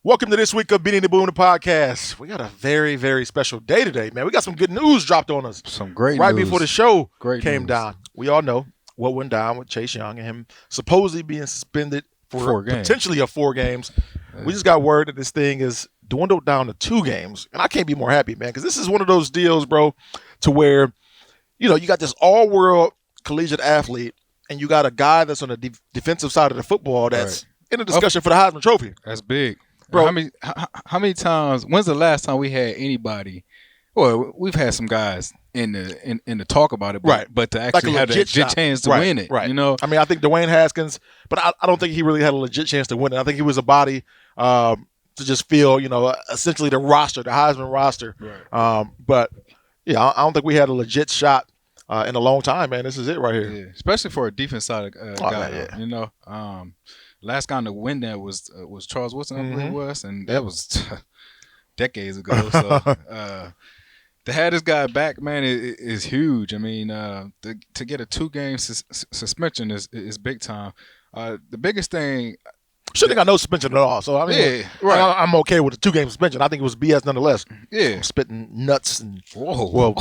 Welcome to this week of Beanie the Boom the podcast. We got a very, very special day today, man. We got some good news dropped on us. Some great right news. Before the show Great came news. down. We all know what went down with Chase Young and him supposedly being suspended for 4 games. potentially 4 games. We just got word that this thing is dwindled down to 2 games. And I can't be more happy, man, because this is one of those deals, bro, to where, you got this all-world collegiate athlete and you got a guy that's on the defensive side of the football that's in a discussion for the Heisman Trophy. That's big. Bro, how many times? When's the last time we had anybody? Well, we've had some guys in the talk about it, but to actually have a legit chance to win it, right? I mean, I think Dwayne Haskins, but I don't think he really had a legit chance to win it. I think he was a body to just fill, essentially the roster, the Heisman roster. Right. But yeah, I don't think we had a legit shot in a long time, man. This is it right here. Yeah, especially for a defense side guy. Man, yeah. Last guy to win that was Charles Woodson, I believe it was, and that was decades ago. So to have this guy back, man, is huge. I mean, to get a 2-game suspension is big time. The biggest thing. Shouldn't have got no suspension at all. So, I mean, I'm okay with a 2-game suspension. I think it was BS nonetheless. Yeah. I'm spitting nuts and whoa.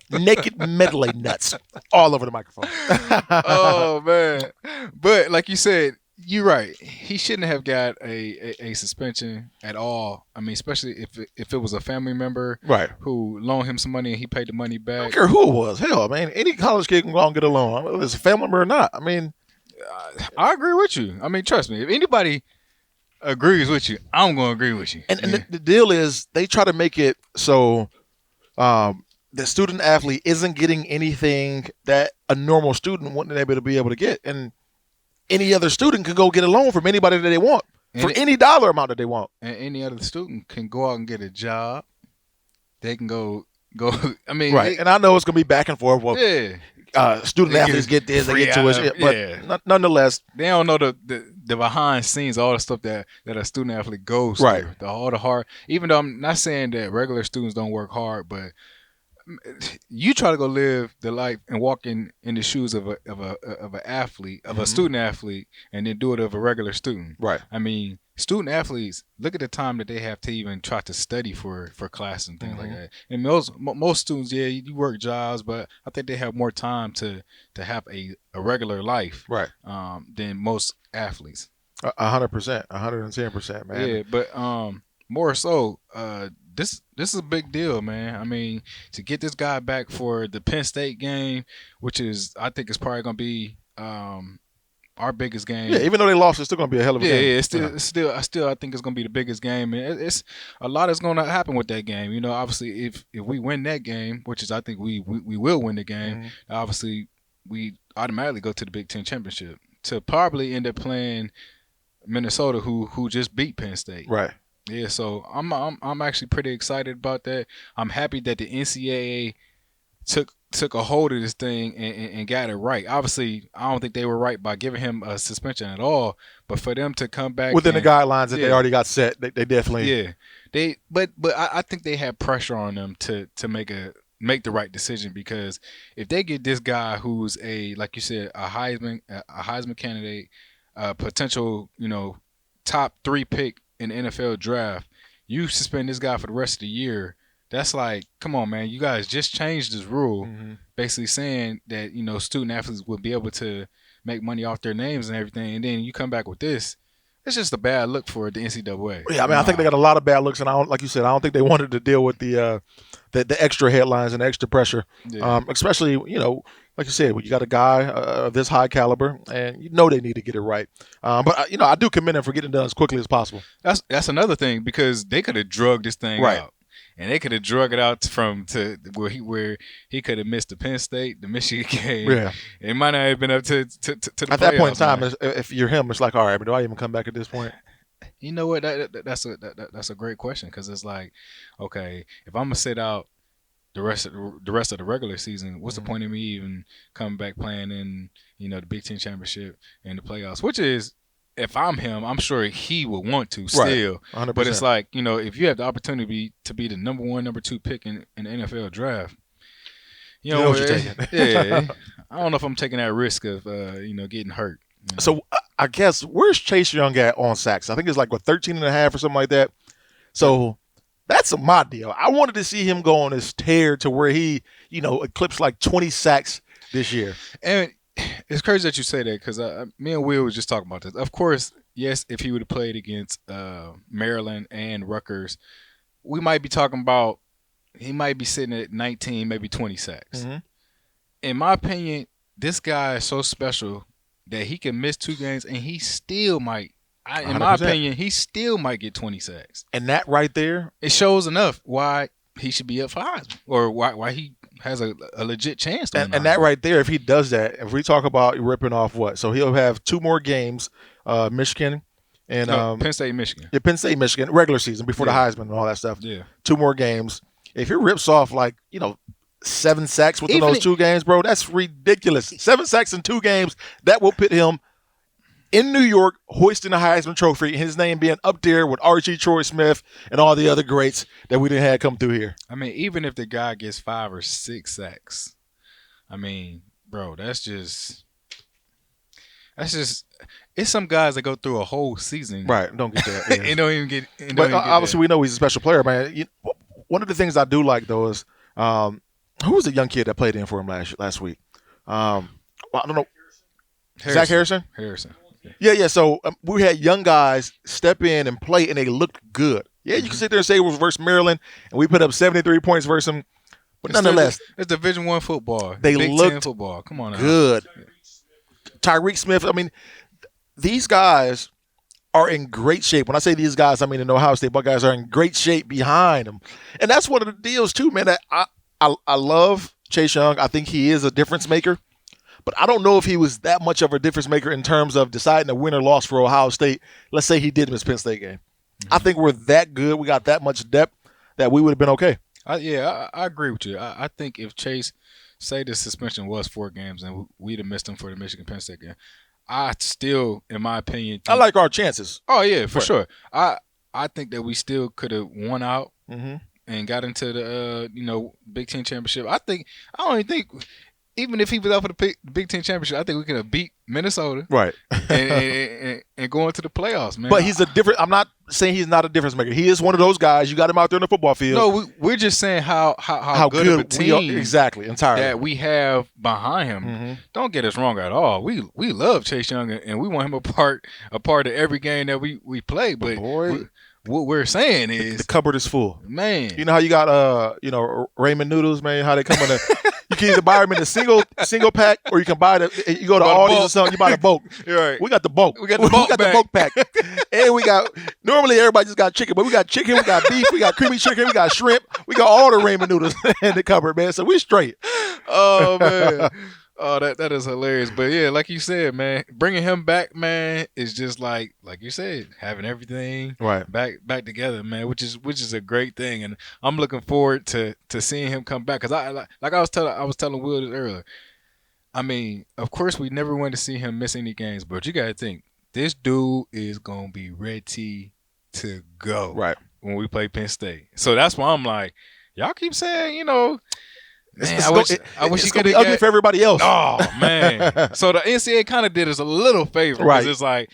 Naked medley nuts all over the microphone. Oh, man. But like you said, you're right. He shouldn't have got a suspension at all. I mean, especially if it was a family member who loaned him some money and he paid the money back. I don't care who it was. Hell, man, any college kid can go out and get a loan, whether it's a family member or not. I mean, I agree with you. I mean, trust me. If anybody agrees with you, I'm going to agree with you. And the deal is they try to make it so the student athlete isn't getting anything that a normal student wouldn't be able to get. And any other student can go get a loan from anybody that they want for any dollar amount that they want. And any other student can go out and get a job. They can go. I mean, and I know it's going to be back and forth. Well, student athletes get this, they get tuition, but nonetheless, they don't know the behind scenes, all the stuff that a student athlete goes through, all the hard. Even though I'm not saying that regular students don't work hard, but you try to go live the life and walk in the shoes of an athlete, of a student athlete, and then do it of a regular student. Right. I mean, student athletes, look at the time that they have to even try to study for classes and things like that. And most students, you work jobs, but I think they have more time to have a regular life, than most athletes. 100%, 110%, man. Yeah, but more so, this is a big deal, man. I mean, to get this guy back for the Penn State game, which is, I think, is probably going to be our biggest game. Yeah, even though they lost, it's still going to be a hell of a game. Yeah, it's still, I think it's going to be the biggest game. And it's a lot is going to happen with that game. Obviously, if we win that game, which is, I think we will win the game. Obviously, we automatically go to the Big Ten championship to probably end up playing Minnesota, who just beat Penn State. Right. Yeah, so I'm actually pretty excited about that. I'm happy that the NCAA took a hold of this thing and got it right. Obviously, I don't think they were right by giving him a suspension at all, but for them to come back within the guidelines that they already got set, they definitely but I think they had pressure on them to make the right decision, because if they get this guy who's like you said, a Heisman candidate, a potential top 3 pick in the NFL draft, you suspend this guy for the rest of the year. That's like, come on, man. You guys just changed this rule, basically saying that, student athletes will be able to make money off their names and everything, and then you come back with this. It's just a bad look for the NCAA. Yeah, I mean, I think they got a lot of bad looks, and like you said, I don't think they wanted to deal with the extra headlines and the extra pressure, especially, like you said, when you got a guy of this high caliber, and they need to get it right. But I do commend them for getting it done as quickly as possible. That's another thing, because they could have drugged this thing out, and they could have drug it out to where he could have missed the Penn State, the Michigan game. Yeah, it might not have been up to the at that point in time. If you're him, it's like, all right, but do I even come back at this point? You know what? That's a great question, because it's like, okay, if I'm gonna sit out the rest of the regular season, what's the point of me even coming back playing in the Big Ten championship and the playoffs? Which is, if I'm him, I'm sure he would want to still. 100%. But it's like, if you have the opportunity to be the number 1, number 2 pick in the NFL draft, you know what you're taking. Yeah, I don't know if I'm taking that risk of getting hurt. So I guess, where's Chase Young at on sacks? I think it's like, 13 and a half or something like that. So that's my deal. I wanted to see him go on this tear to where he, eclipsed like 20 sacks this year. And it's crazy that you say that because me and Will was just talking about this. Of course, yes, if he would have played against Maryland and Rutgers, we might be talking about he might be sitting at 19, maybe 20 sacks. Mm-hmm. In my opinion, this guy is so special that he can miss 2 games and he still might. In my 100%. opinion, he still might get 20 sacks. And that right there, it shows enough why he should be up for Heisman, or why he has a legit chance to win. And that right there, if he does that, if we talk about ripping off what, so he'll have 2 more games, Michigan and Penn State, Michigan. Yeah, Penn State, Michigan, regular season before the Heisman and all that stuff. Yeah, 2 more games. If he rips off 7 sacks within those 2 games, bro, that's ridiculous. 7 sacks in 2 games, that will put him in New York hoisting the Heisman Trophy, and his name being up there with Archie, Troy Smith, and all the other greats that we didn't have come through here. I mean, even if the guy gets 5 or 6 sacks, I mean, bro, that's just it's some guys that go through a whole season, right? Don't get that, and don't even get. But obviously, we know he's a special player, man. One of the things I do like though is who was the young kid that played in for him last week? I don't know. Zach Harrison. Yeah. So we had young guys step in and play, and they looked good. Yeah, you can sit there and say it was versus Maryland, and we put up 73 points versus them. But nonetheless, it's Division I football. They Big looked 10 football. Come on, now. Good. Tyreek Smith. I mean, these guys are in great shape. When I say these guys, I mean the Ohio State Buckeyes are in great shape behind them, and that's one of the deals too, man. That I love Chase Young. I think he is a difference maker. But I don't know if he was that much of a difference maker in terms of deciding a win or loss for Ohio State. Let's say he did miss Penn State game. Mm-hmm. I think we're that good. We got that much depth that we would have been okay. I agree with you. I think if Chase, say the suspension was 4 games and we'd have missed him for the Michigan Penn State game, I still, in my opinion, I like our chances. Oh yeah, for sure. I think that we still could have won out and got into the Big Ten championship. I don't even think. Even if he was out for the Big Ten championship, I think we could have beat Minnesota, right, and go into the playoffs, man. But he's a different. I'm not saying he's not a difference maker. He is one of those guys. You got him out there in the football field. No, we're just saying how good of a team exactly entirely that we have behind him. Mm-hmm. Don't get us wrong at all. We love Chase Young and we want him a part of every game that we play. But what we're saying is the cupboard is full, man. You know how you got ramen noodles, man. How they come in a. You can either buy them in a single pack, or you can buy you go to Aldi's or something. You buy the bulk. Right. We got the bulk. We got the bulk pack, and we got. Normally everybody just got chicken, but we got chicken, we got beef, we got creamy chicken, we got shrimp, we got all the ramen noodles in the cupboard, man. So we straight. Oh man. Oh, that is hilarious. But yeah, like you said, man, bringing him back, man, is just like you said, having everything right back together, man, which is a great thing, and I'm looking forward to seeing him come back. Because I was telling Will this earlier. I mean, of course, we never want to see him miss any games, but you got to think this dude is gonna be ready to go right when we play Penn State. So that's why I'm like, y'all keep saying, Man, I wish he could be ugly for everybody else. Oh man! So the NCAA kind of did us a little favor, right? It's like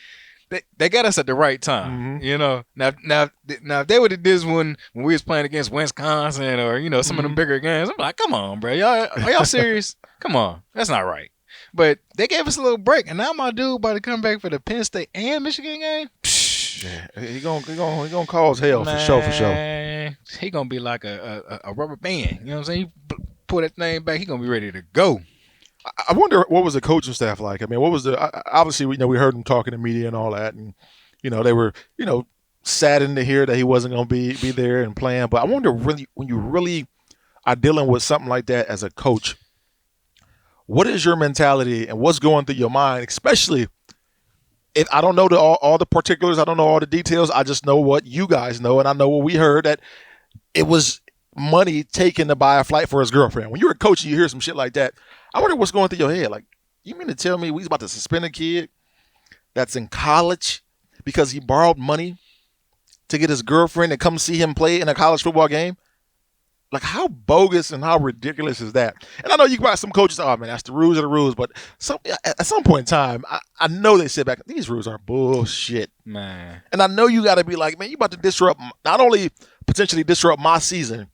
they got us at the right time, Now if they would have did this when we was playing against Wisconsin or some of them bigger games, I'm like, come on, bro, are y'all serious? Come on, that's not right. But they gave us a little break, and now my dude about to come back for the Penn State and Michigan game. Yeah, he gonna cause hell, man, for sure. He gonna be like a rubber band. You know what I'm saying? Pull that thing back, he's gonna be ready to go. I wonder what was the coaching staff like. I mean, what was obviously we heard him talking to media and all that, and they were saddened to hear that he wasn't gonna be there and playing. But I wonder really when you really are dealing with something like that as a coach, what is your mentality and what's going through your mind, especially if I don't know all the particulars, I don't know all the details. I just know what you guys know, and I know what we heard that it was money taken to buy a flight for his girlfriend. When you're a coach and you hear some shit like that, I wonder what's going through your head. Like, you mean to tell me we was about to suspend a kid that's in college because he borrowed money to get his girlfriend to come see him play in a college football game? Like, how bogus and how ridiculous is that? And I know you got some coaches, oh, man, that's the rules of the rules. But at some point in time, I know they sit back, these rules are bullshit. Man. And I know you got to be like, man, you about to disrupt, not only potentially disrupt my season,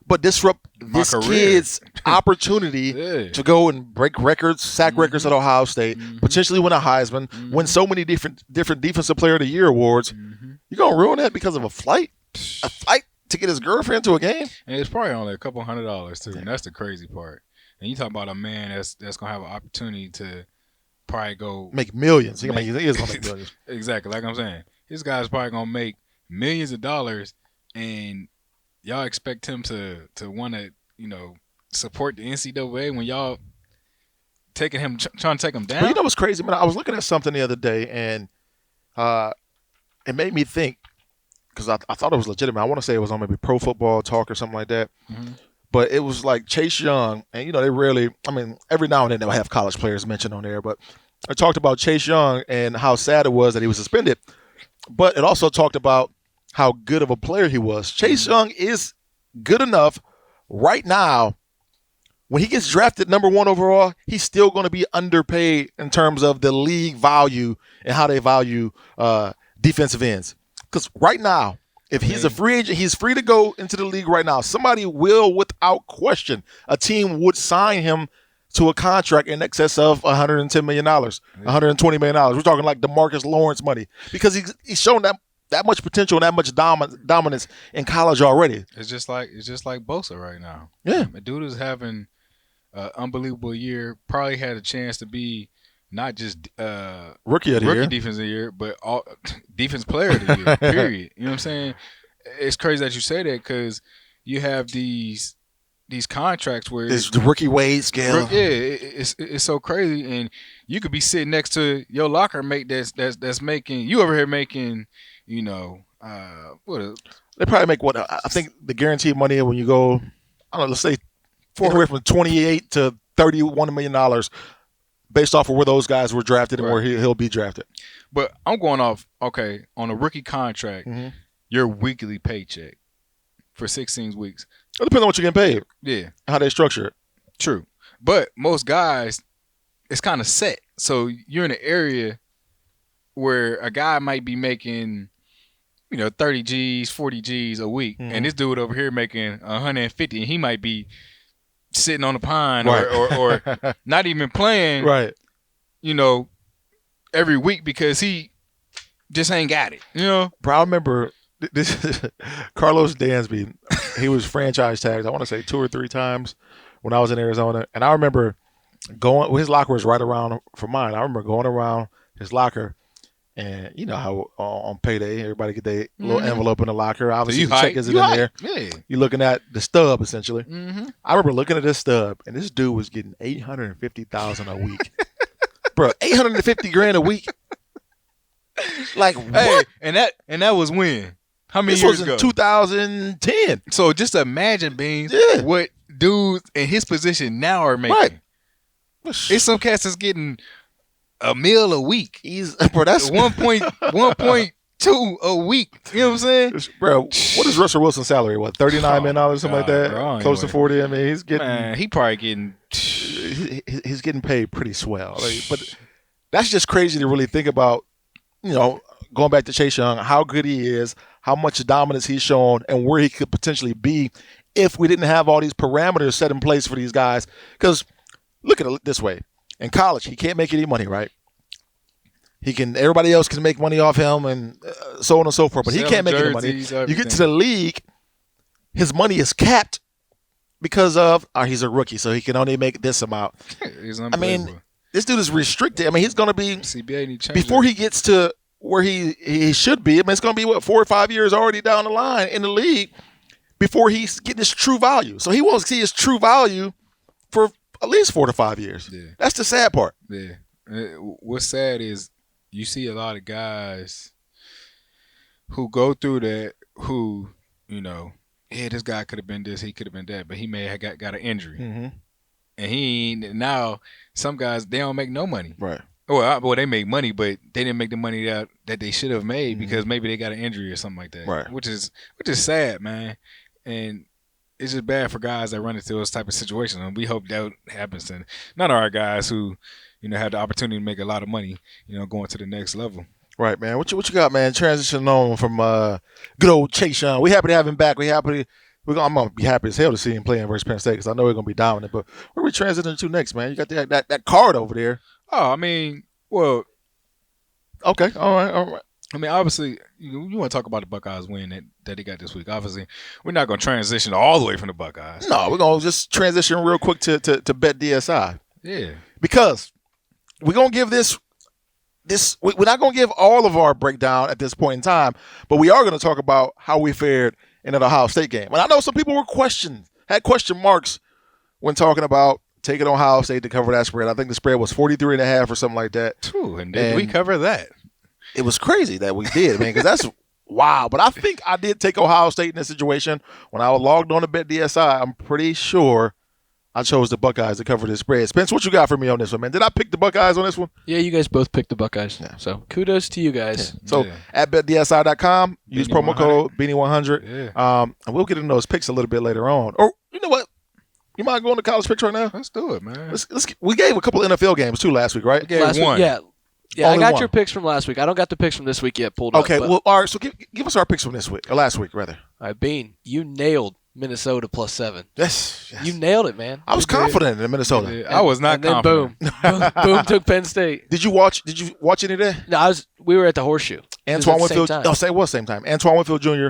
but disrupt this kid's opportunity to go and break records, sack records at Ohio State, potentially win a Heisman, win so many different Defensive Player of the Year awards. You're going to ruin that because of a flight? A flight to get his girlfriend to a game? And it's probably only a couple $100 too. And that's the crazy part. And you talk about a man that's going to have an opportunity to probably go make millions. He is going to make millions. Exactly. Like I'm saying, this guy's probably going to make millions of dollars, and y'all expect him to want to, support the NCAA when y'all taking him, trying to take him down? But you know what's crazy, man? I was looking at something the other day, and it made me think, because I thought it was legitimate. I want to say it was on maybe Pro Football Talk or something like that. But it was like Chase Young, and they rarely, every now and then they'll have college players mentioned on there, but I talked about Chase Young and how sad it was that he was suspended. But it also talked about how good of a player he was. Chase Young is good enough right now. When he gets drafted number 1 overall, he's still going to be underpaid in terms of the league value and how they value defensive ends. Because right now, if he's a free agent, he's free to go into the league right now. Somebody will, without question, a team would sign him to a contract in excess of $110 million, $120 million. We're talking like DeMarcus Lawrence money, because he's shown that much potential and that much dominance in college already. It's just like Bosa right now. Yeah, the dude is having an unbelievable year. Probably had a chance to be not just rookie defense of the year, but all defense player of the year. Period. You know what I'm saying? It's crazy that you say that, because you have these contracts where it's the rookie wage scale. Yeah, it's so crazy, and you could be sitting next to your locker mate that's making, you over here making, what? They probably make what I think the guaranteed money when you go, I don't know, let's say anywhere from $28 to $31 million. Based off of where those guys were drafted and where he'll be drafted. But I'm going off, on a rookie contract, your weekly paycheck for 16 weeks. It depends on what you're getting paid. Yeah. How they structure it. True. But most guys, it's kind of set. So you're in an area where a guy might be making, 30 G's, 40 G's a week. And this dude over here making 150, and he might be sitting on the pine or not even playing, every week because he just ain't got it, Bro, I remember this Carlos Dansby. He was franchise tagged, I want to say 2 or 3 times when I was in Arizona. And I remember his locker was right around from mine. I remember going around his locker, and you know how on payday everybody get their little envelope in the locker. Obviously, the check is in there. Yeah. You're looking at the stub essentially. I remember looking at this stub, and this dude was getting $850,000 a week, bro. $850,000 a week. Like what? Hey, and that was when? How many years ago? This was in 2010. So just imagine, Beans, what dudes in his position now are making. Right. It's some cats that's getting $1 million a week. Bro, that's 1.2 a week. You know what I'm saying? Bro, what is Russell Wilson's salary? What, $39 million, something like that? Bro, close to 40. I mean, he's getting. Man, he probably getting. He's getting paid pretty swell. But that's just crazy to really think about. Going back to Chase Young, how good he is, how much dominance he's shown, and where he could potentially be if we didn't have all these parameters set in place for these guys. Because look at it this way: in college, he can't make any money, right? Everybody else can make money off him, and so on and so forth. But he can't make any money. Everything. You get to the league, his money is capped because of he's a rookie, so he can only make this amount. I mean, this dude is restricted. I mean, he's going to be CBA before he gets to where he should be. I mean, it's going to be 4 or 5 years already down the line in the league before he's getting his true value. So he won't see his true value for at least 4 to 5 years. Yeah. That's the sad part. Yeah. What's sad is you see a lot of guys who go through that who, this guy could have been this, he could have been that, but he may have got an injury. Mm-hmm. And now some guys, they don't make no money. Right. Well, they make money, but they didn't make the money that they should have made because maybe they got an injury or something like that. Right. Which is sad, man. And it's just bad for guys that run into those type of situations, and we hope that happens to none of our guys who, have the opportunity to make a lot of money, going to the next level. Right, man. What you got, man? Transitioning on from good old Chase Young. We happy to have him back. I'm gonna be happy as hell to see him playing versus Penn State because I know we're gonna be dominant. But where we transitioning to next, man? You got that card over there. Oh, I mean, well, okay, all right. I mean, obviously, you want to talk about the Buckeyes win that they got this week. Obviously, we're not going to transition all the way from the Buckeyes. No, we're going to just transition real quick to Bet DSI. Yeah. Because we're going to give we're not going to give all of our breakdown at this point in time, but we are going to talk about how we fared in an Ohio State game. And I know some people had question marks when talking about taking Ohio State to cover that spread. I think the spread was 43.5 or something like that. True, and did we cover that? It was crazy that we did, man, because that's wow. But I think I did take Ohio State in this situation. When I was logged on to Bet DSI, I'm pretty sure I chose the Buckeyes to cover this spread. Spence, what you got for me on this one, man? Did I pick the Buckeyes on this one? Yeah, you guys both picked the Buckeyes. Yeah. So kudos to you guys. Yeah. So at betdsi.com, use promo code Beanie100. Yeah. And we'll get into those picks a little bit later on. Or you know what? You mind going to college picks right now? Let's do it, man. We gave a couple NFL games too last week, right? We gave last one. Week, yeah, Only I got one. your picks from last week. I don't got the picks from this week yet pulled up. Okay, well, all right. So give us our picks from this week, or last week, rather. All right, Bean, you nailed Minnesota +7. Yes. You nailed it, man. I was confident in Minnesota. I was not confident. Then boom took Penn State. Did you watch any of that? No, we were at the Horseshoe. Antoine Winfield. Same time. Antoine Winfield Jr.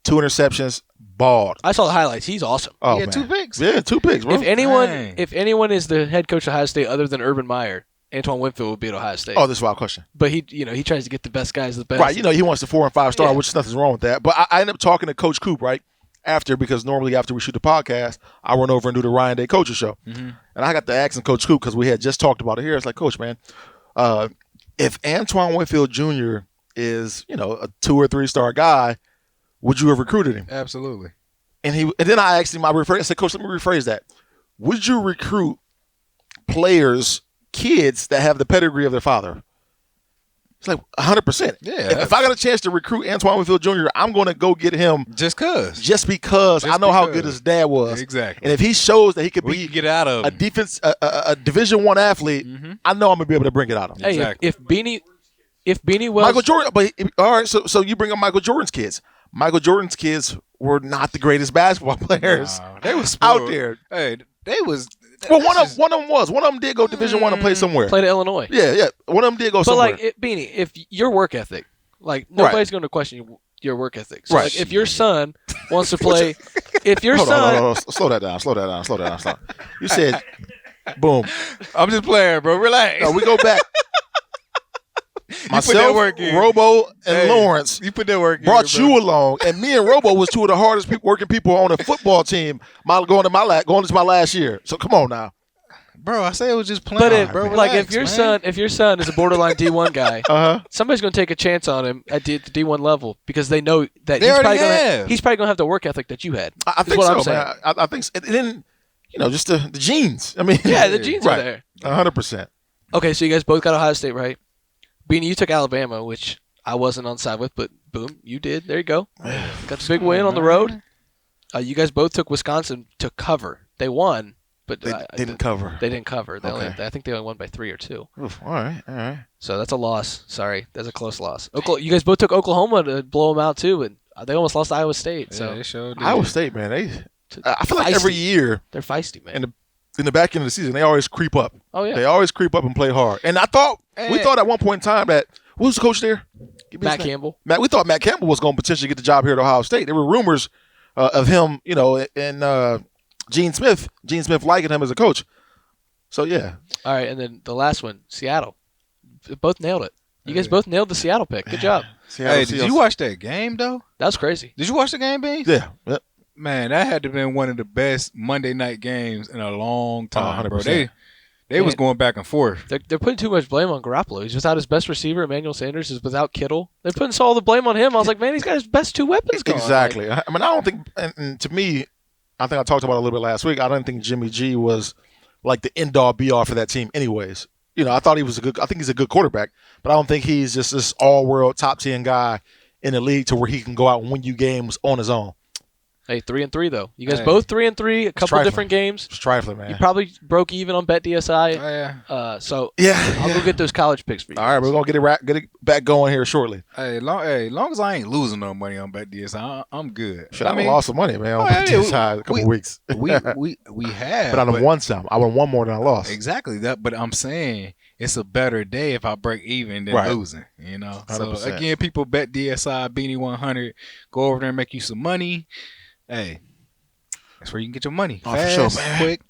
2 interceptions, balled. I saw the highlights. He's awesome. Oh, he had man. 2 picks. Yeah, 2 picks, bro. If anyone is the head coach of Ohio State other than Urban Meyer, Antoine Winfield would be at Ohio State. Oh, this is a wild question. But he tries to get the best guys the best. Right, he wants the 4 and 5 star, which nothing's wrong with that. But I ended up talking to Coach Coop, right, because normally after we shoot the podcast, I run over and do the Ryan Day Coaches Show. Mm-hmm. And I got to asking Coach Coop because we had just talked about it here. It's like, Coach, man, if Antoine Winfield Jr. is, a 2 or 3 star guy, would you have recruited him? Absolutely. And then I asked him, I said, Coach, let me rephrase that. Would you recruit kids that have the pedigree of their father? It's like 100%. Yeah. If I got a chance to recruit Antoine Winfield Jr., I'm going to go get him just because I know how good his dad was. Exactly. And if he shows that he could be get out of a Division I athlete, I know I'm going to be able to bring it out of him. Hey, exactly. if Beanie Wells, Michael Jordan, but all right, so you bring up Michael Jordan's kids. Michael Jordan's kids were not the greatest basketball players. They was out there. Hey, they was. Well, one of them was. One of them did go Division I and play somewhere. played at Illinois. Yeah. One of them did go somewhere. But Beanie, if your work ethic, nobody's going to question your work ethic. So if your son wants to play, Hold on. Slow that down. You said, boom. I'm just playing, bro. Relax. No, we go back. Myself, Robo, and Lawrence you put that work brought in, you along, and me and Robo was 2 of the hardest working people on a football team going into my last year. So come on now, bro. I say it was just playing, bro. Relax, if your son is a borderline D1 guy, somebody's going to take a chance on him at the D1 level because they know that he's probably going to have the work ethic that you had. I think so, man. I think so. And then just the genes. I mean, the genes are there. 100%. Okay, so you guys both got Ohio State right. Beanie, you took Alabama, which I wasn't on side with, but boom, you did. There you go. Got the big win on the road. You guys both took Wisconsin to cover. They won, but they didn't cover. They didn't cover. Okay. I think they only won by 3 or 2. Oof, all right. So that's a loss. Sorry, that's a close loss. You guys both took Oklahoma to blow them out too, and they almost lost to Iowa State. So they showed Iowa State, man. I feel like every year they're feisty, man. In the back end of the season, they always creep up. Oh yeah, they always creep up and play hard. And we thought at one point in time that who was the coach there? Matt Campbell. We thought Matt Campbell was going to potentially get the job here at Ohio State. There were rumors of him, and Gene Smith liking him as a coach. So yeah. All right, and then the last one, Seattle. Both nailed it. You guys both nailed the Seattle pick. Good job. Did you watch that game though? That was crazy. Did you watch the game, Beans? Yeah. Yep. Man, that had to have been one of the best Monday night games in a long time, bro. 100%. They was going back and forth. They're putting too much blame on Garoppolo. He's without his best receiver, Emmanuel Sanders is without Kittle. They're putting all the blame on him. I was like, man, he's got his best 2 weapons going. Exactly. I mean, I don't think, and to me, I think I talked about it a little bit last week. I don't think Jimmy G was like the end-all, be-all for that team anyways. I thought I think he's a good quarterback, but I don't think he's just this all-world top 10 guy in the league to where he can go out and win you games on his own. Hey, 3-3 though. You guys Hey. both 3-3. A couple trifling. different games. It's trifling, man. You probably broke even on Bet DSI. Yeah. So Yeah. I'll go get those college picks for you. All right, we're gonna get it back going here shortly. Hey, long as I ain't losing no money on Bet DSI, I'm good. Shit, I lost some money, man, on DSI a couple weeks. we have, but I done won some. I won more than I lost. Exactly that. But I'm saying it's a better day if I break even than losing. You know. 100%. So again, people Bet DSI Beanie 100. Go over there and make you some money. Hey, that's where you can get your money. Oh, Fast, for sure, man. quick,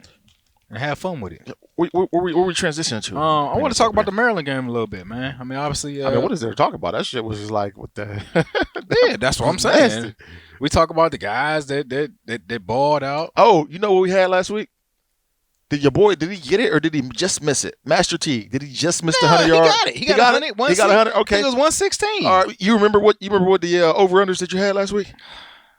and have fun with it. Where we transitioning to? I want to talk about the Maryland game a little bit, man. I mean, obviously. what is there to talk about? That shit was just like what the. Yeah, that's what I'm saying. Nasty. We talk about the guys that balled out. Oh, you know what we had last week? Did your boy? Did he get it or did he just miss it? Master T. Did he just miss the 100 yard? He got it. He got 100. He got 100. Okay. I think it was 116. All right. You remember what the over unders that you had last week?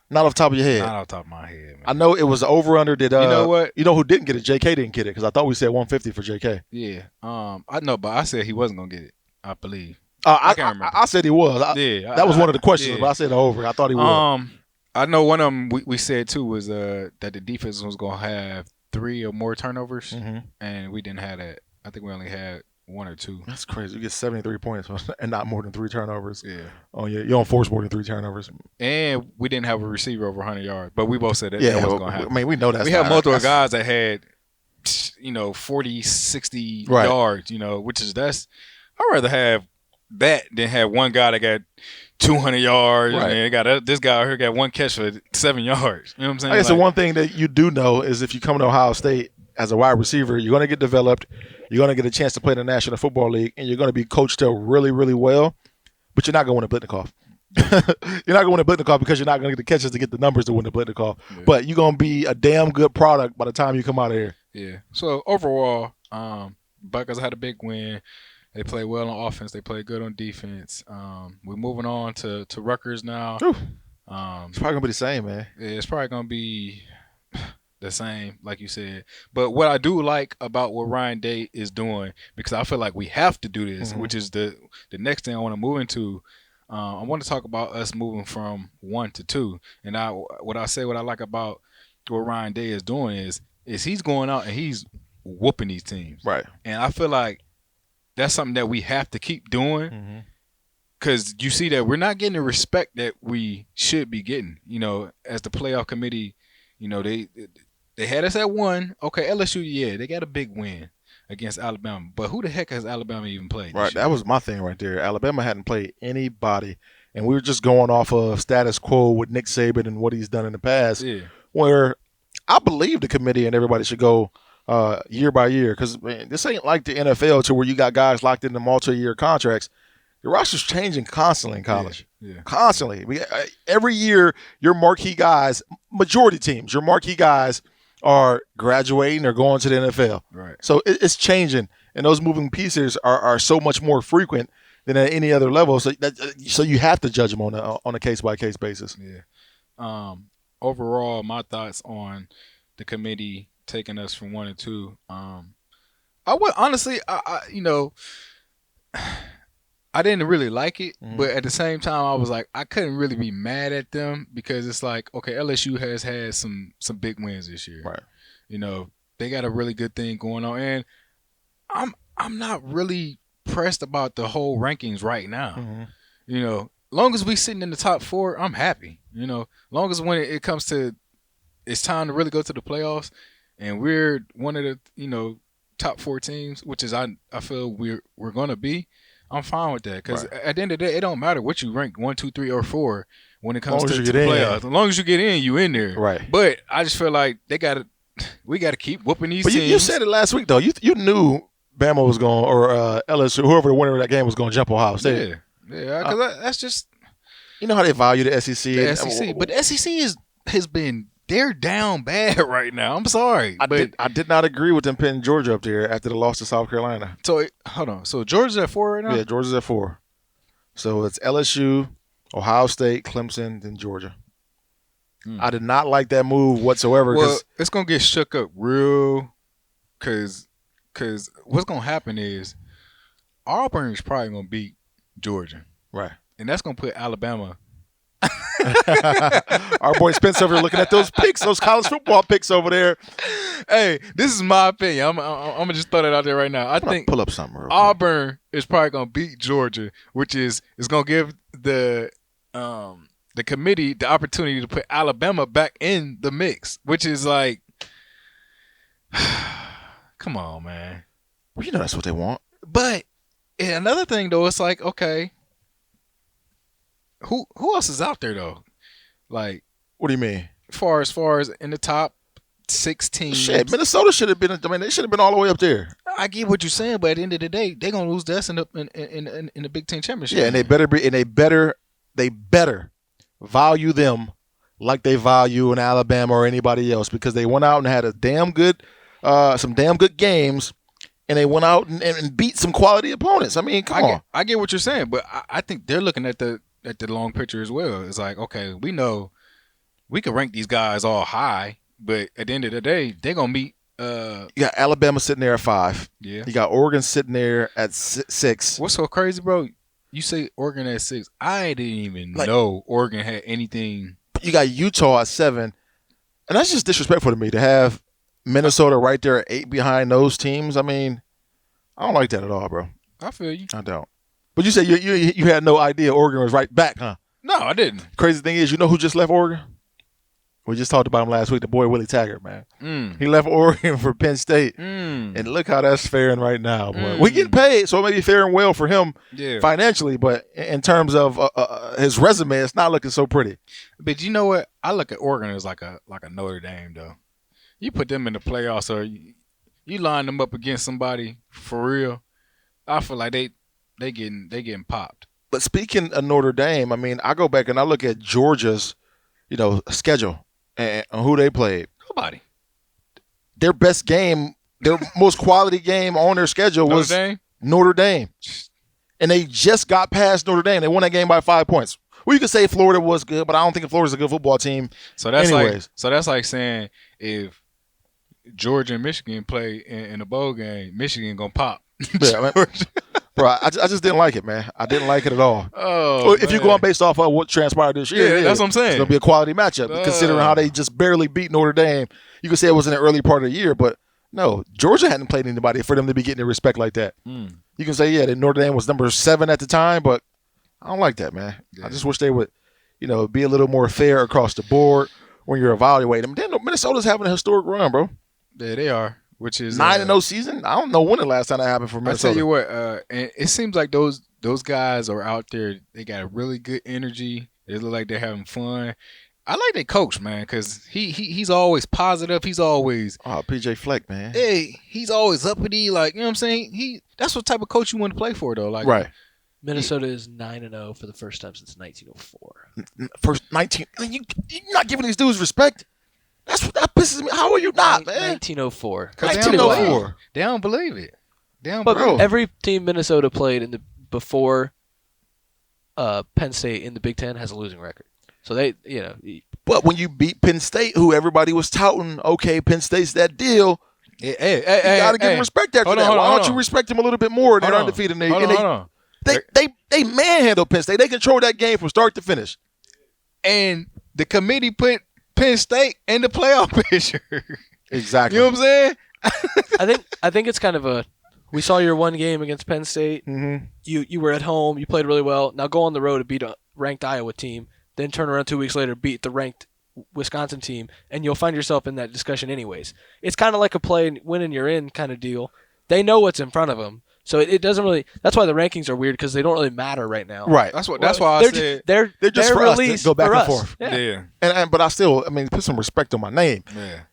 Not off the top of your head. Not off the top of my head, man. I know it was the over under. Did you know what? You know who didn't get it? JK didn't get it because I thought we said 150 for JK. Yeah. I know, but I said he wasn't gonna get it. I believe. I can't remember. I said he was. That was one of the questions, yeah. but I said over. I thought he would. I know one of them we said too was that the defense was gonna have 3 or more turnovers, and we didn't have that. I think we only had 1 or 2. That's crazy. You get 73 points and not more than 3 turnovers. Yeah. Oh yeah, you don't force more than 3 turnovers. And we didn't have a receiver over 100 yards, but we both said that wasn't gonna happen. I mean, we know that. We had multiple guys that had 40, 60 yards. Which is I'd rather have that than have one guy that got 200 yards, right. and got this guy out here got 1 catch for 7 yards. You know what I'm saying? I guess the one thing that you do know is if you come to Ohio State as a wide receiver, you're going to get developed, you're going to get a chance to play in the National Football League, and you're going to be coached up really, really well, but you're not going to win a Blitnikoff. You're not going to win a Blitnikoff because you're not going to get the catches to get the numbers to win the Blitnikoff, but you're going to be a damn good product by the time you come out of here. Yeah. So overall, Buckeyes had a big win. They play well on offense. They play good on defense. We're moving on to Rutgers now. It's probably going to be the same, man. It's probably going to be the same, like you said. But what I do like about what Ryan Day is doing, because I feel like we have to do this, which is the next thing I want to move into. I want to talk about us moving from 1 to 2. And what I like about what Ryan Day is doing is he's going out and he's whooping these teams. Right. And I feel like that's something that we have to keep doing, because you see that we're not getting the respect that we should be getting. As the playoff committee, they had us at 1. Okay, LSU, yeah, they got a big win against Alabama, but who the heck has Alabama even played? Right, that was my thing right there. Alabama hadn't played anybody, and we were just going off of status quo with Nick Saban and what he's done in the past. Yeah. Where I believe the committee and everybody should go year by year, because this ain't like the NFL to where you got guys locked into multi-year contracts. The roster's changing constantly in college. Yeah. Constantly. Every year, your marquee guys, majority teams, your marquee guys are graduating or going to the NFL. Right. So it's changing, and those moving pieces are so much more frequent than at any other level. So you have to judge them on a case-by-case basis. Yeah. Overall, my thoughts on the committee taking us from 1 to 2. I would honestly, I didn't really like it, but at the same time, I was like, I couldn't really be mad at them, because it's like, okay, LSU has had some big wins this year. Right. They got a really good thing going on, and I'm not really pressed about the whole rankings right now. Long as we sitting in the top 4, I'm happy. Long as when it comes to it's time to really go to the playoffs, and we're one of the top 4 teams, which is I feel we're gonna be. I'm fine with that, because at the end of the day, it don't matter what you rank 1, 2, 3, or 4 when it comes to the playoffs. As long as you get in, you in there. Right. But I just feel like we got to keep whooping these teams. But you said it last week though. You knew Bama was going, or LSU, whoever the winner of that game was going to jump Ohio State. Yeah. Because that's just how they value the SEC. The SEC, but the SEC has been. They're down bad right now. I'm sorry. I did not agree with them pitting Georgia up there after the loss to South Carolina. So, hold on. So, Georgia's at 4 right now? Yeah, Georgia's at 4. So, it's LSU, Ohio State, Clemson, then Georgia. I did not like that move whatsoever. Well, it's going to get shook up real, because what's going to happen is Auburn's probably going to beat Georgia. Right. And that's going to put Alabama Our boy Spence over here looking at those picks, those college football picks over there. Hey, this is my opinion. I'm gonna just throw that out there right now. I think Pull up something real quick. Auburn is probably gonna beat Georgia, which is gonna give the committee the opportunity to put Alabama back in the mix, which is like, come on, man. Well, you know that's what they want. But another thing though, it's like, okay, who else is out there though? Like, What do you mean? as far as in the top 16. Shit, Minnesota should have been. I mean, they should have been all the way up there. I get what you're saying, but at the end of the day, they're gonna lose to us in the Big Ten championship. Yeah, and they better be. And they better value them like they value an Alabama or anybody else, because they went out and had a some damn good games, and they went out and beat some quality opponents. I mean, come on. I get what you're saying, but I think they're looking at the long picture as well. It's like, okay, we know we can rank these guys all high, but at the end of the day, they're gonna meet. You got Alabama sitting there at 5. Yeah. You got Oregon sitting there at 6. What's so crazy, bro? You say Oregon at 6. I didn't even know Oregon had anything. You got Utah at 7, and that's just disrespectful to me to have Minnesota right there at 8 behind those teams. I mean, I don't like that at all, bro. I feel you. I don't. But you said you had no idea Oregon was right back, huh? No, I didn't. Crazy thing is, you know who just left Oregon? We just talked about him last week, the boy Willie Taggart, man. He left Oregon for Penn State. And look how that's faring right now, boy. We getting paid, so it may be faring well for him financially, but in terms of his resume, it's not looking so pretty. But you know what? I look at Oregon as like a Notre Dame, though. You put them in the playoffs, or you line them up against somebody for real, I feel like they getting popped. But speaking of Notre Dame, I mean, I go back and I look at Georgia's, schedule and who they played. Nobody. Their best game, their most quality game on their schedule was Notre Dame. And they just got past Notre Dame. They won that game by 5 points. Well, you could say Florida was good, but I don't think Florida's a good football team. So that's like saying if Georgia and Michigan play in a bowl game, Michigan gonna pop. Yeah, bro, I just didn't like it, man. I didn't like it at all. Oh, if you're going based off of what transpired this year, that's what I'm saying. It's gonna be a quality matchup, considering how they just barely beat Notre Dame. You could say it was in the early part of the year, but no, Georgia hadn't played anybody for them to be getting the respect like that. You can say, that Notre Dame was number 7 at the time, but I don't like that, man. Yeah. I just wish they would, be a little more fair across the board when you're evaluating them. Then Minnesota's having a historic run, bro. Yeah, they are. Which is 9-0 season. I don't know when the last time that happened for Minnesota. I tell you what, and it seems like those guys are out there. They got a really good energy. They look like they're having fun. I like their coach, man, because he's always positive. He's always PJ Fleck, man. Hey, he's always uppity. Like, you know what I'm saying? That's what type of coach you want to play for, though. Like, right. Minnesota is 9-0 for the first time since 1904. First 19. You're not giving these dudes respect. That pisses me. How are you not, man? 1904. 1904. They don't believe it. But every team Minnesota played before Penn State in the Big Ten has a losing record. So they, But when you beat Penn State, who everybody was touting, okay, Penn State's that deal. You got to give them respect after that. Why don't you respect them a little bit more? They're undefeated. They manhandled Penn State. They controlled that game from start to finish. And the committee put Penn State in the playoff picture. Exactly. You know what I'm saying? I think it's kind of we saw your one game against Penn State. Mm-hmm. You were at home. You played really well. Now go on the road to beat a ranked Iowa team. Then turn around 2 weeks later, beat the ranked Wisconsin team, and you'll find yourself in that discussion anyways. It's kind of like a play win and you're in kind of deal. They know what's in front of them. So it doesn't really. That's why the rankings are weird, because they don't really matter right now. Right. That's why I said they're just for us to go back and forth. Yeah. But I still, put some respect on my name.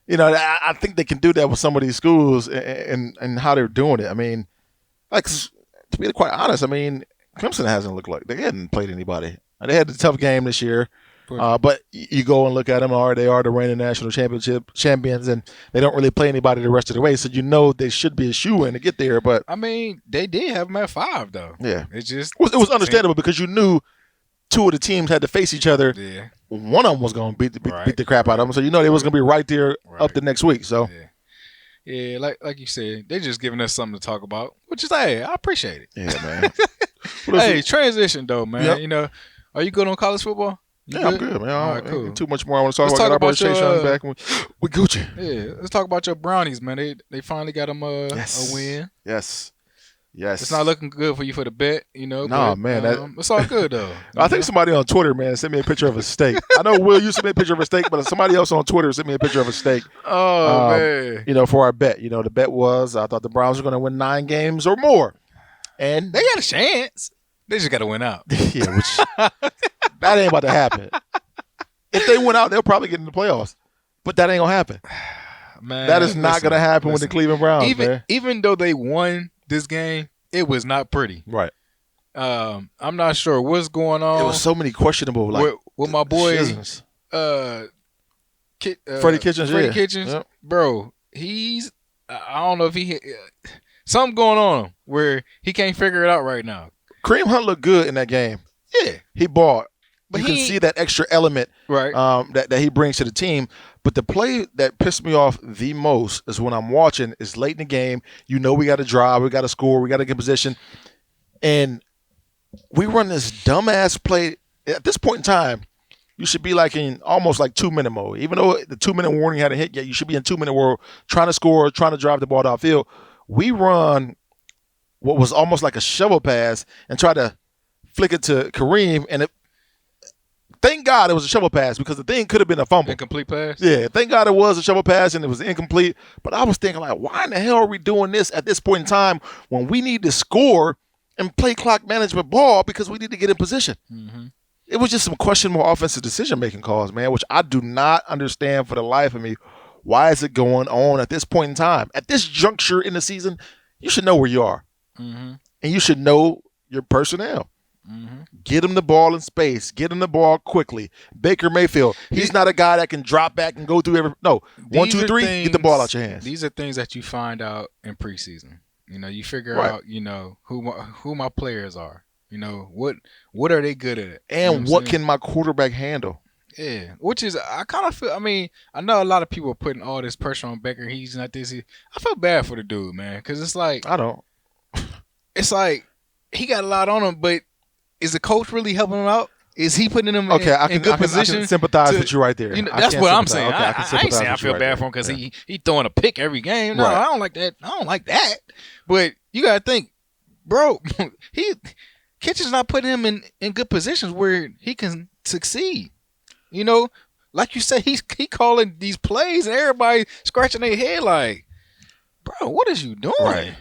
Yeah. I think they can do that with some of these schools and how they're doing it. To be quite honest, Clemson hasn't looked like they hadn't played anybody. They had a tough game this year. But you go and look at them, they are the reigning national championship champions, and they don't really play anybody the rest of the way. So they should be a shoo-in to get there. But they did have them at 5, though. Yeah, it was understandable because you knew 2 of the teams had to face each other. Yeah, one of them was going to beat the crap out of them. So they was going to be right there up the next week. So yeah, like you said, they're just giving us something to talk about, which is I appreciate it. Yeah, man. Hey, transition though, man. Yep. Are you good on college football? Yeah, I'm good, man. All I right, don't cool. ain't too much more I want to talk Let's about. talk Got our about boy Chase Young your, back with Gucci. Yeah, let's talk about your Brownies, man. They finally got them a win. Yes. It's not looking good for you for the bet, you know. Nah, but, man, it's all good though. I think somebody on Twitter, man, sent me a picture of a steak. I know Will, you sent me a picture of a steak, but somebody else on Twitter sent me a picture of a steak. Oh man, you know, for our bet. You know, the bet was I thought the Browns were going to win 9 games or more, and they got a chance. They just got to win out. yeah, which that ain't about to happen. If they win out, they'll probably get in the playoffs, but that ain't gonna happen. Man, that is not gonna happen with the Cleveland Browns, man. Even though they won this game, it was not pretty. Right. I'm not sure what's going on. There was so many questionable, like with my boy Freddie Kitchens. Kitchens, bro. He's I don't know if he something going on where he can't figure it out right now. Kareem Hunt looked good in that game. Yeah, he bought. But you can see that extra element, right? That he brings to the team. But the play that pissed me off the most is when I'm watching. It's late in the game. You know we got to drive, we got to score, we got to get position, and we run this dumbass play. At this point in time, you should be like in almost like 2-minute mode. Even though the 2-minute warning hadn't hit yet, you should be in 2-minute mode, trying to score, trying to drive the ball downfield. We run what was almost like a shovel pass and try to flick it to Kareem, and thank God it was a shovel pass because the thing could have been a fumble. Incomplete pass? Yeah, thank God it was a shovel pass and it was incomplete. But I was thinking, like, why in the hell are we doing this at this point in time when we need to score and play clock management ball because we need to get in position? Mm-hmm. It was just some questionable offensive decision-making calls, man, which I do not understand for the life of me. Why is it going on at this point in time? At this juncture in the season, you should know where you are. Mm-hmm. And you should know your personnel. Mm-hmm. Get him the ball in space. Get him the ball quickly. Baker Mayfield, he's not a guy that can drop back and go through every. No, 1, 2, 3, get the ball out your hands. These are things that you find out in preseason. You know, you figure Right. out, you know, who my players are. You know, what are they good at? And you know what can my quarterback handle? Yeah, which is I kind of feel. I mean, I know a lot of people are putting all this pressure on Baker. He's not this. I feel bad for the dude, man, because it's like I don't. It's like he got a lot on him, but is the coach really helping him out? Is he putting him Okay, in good position? I can sympathize with you right there. You know, that's what I'm saying. Okay, I ain't saying I feel bad for him because he throwing a pick every game. No, Right. I don't like that. I don't like that. But you gotta think, bro. Kitchen's not putting him in good positions where he can succeed. You know, like you said, he calling these plays and everybody scratching their head like, bro, what is you doing? Right.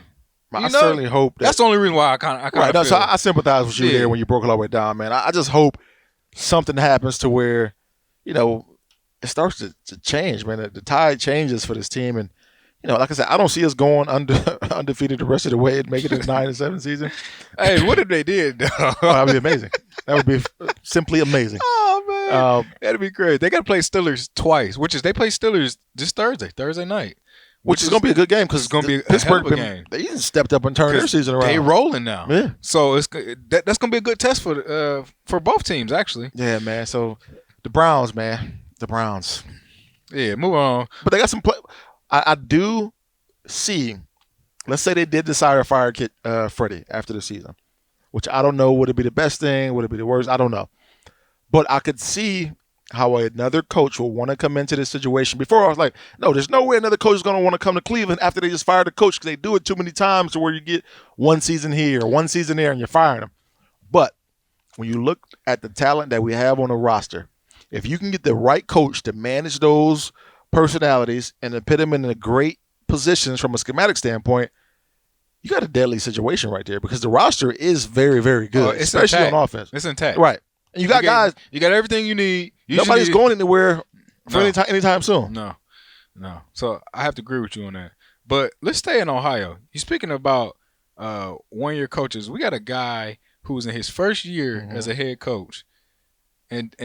I certainly hope that's the only reason why I kind of right. feel. So I sympathize with you there when you broke it all the way down, man. I just hope something happens to where, you know, it starts to change, man. The tide changes for this team, and you know, like I said, I don't see us going undefeated the rest of the way and making it a 9-7 season. Hey, what if they did? That would be amazing. That would be simply amazing. Oh man, that'd be great. They got to play Steelers twice, which is they play Steelers this Thursday night, which is going to be a good game because it's going to be Pittsburgh a game. They even stepped up and turned their season around. They rolling now. Yeah. So that's going to be a good test for both teams actually. Yeah, man. So the Browns, man, the Browns. Yeah, move on. But they got some play. I do see. Let's say they did decide to fire Freddie after the season, which I don't know. Would it be the best thing? Would it be the worst? I don't know. But I could see how another coach will want to come into this situation. Before I was like, no, there's no way another coach is going to want to come to Cleveland after they just fired the coach because they do it too many times to where you get one season here, one season there, and you're firing them. But when you look at the talent that we have on the roster, if you can get the right coach to manage those personalities and to put them in the great positions from a schematic standpoint, you got a deadly situation right there because the roster is very, very good, especially intact. on offense. It's intact. Right. And you got guys. You got everything you need. Nobody's going anywhere for anytime soon. No. So I have to agree with you on that. But let's stay in Ohio. You're speaking about one-year coaches. We got a guy who's in his first year as a head coach and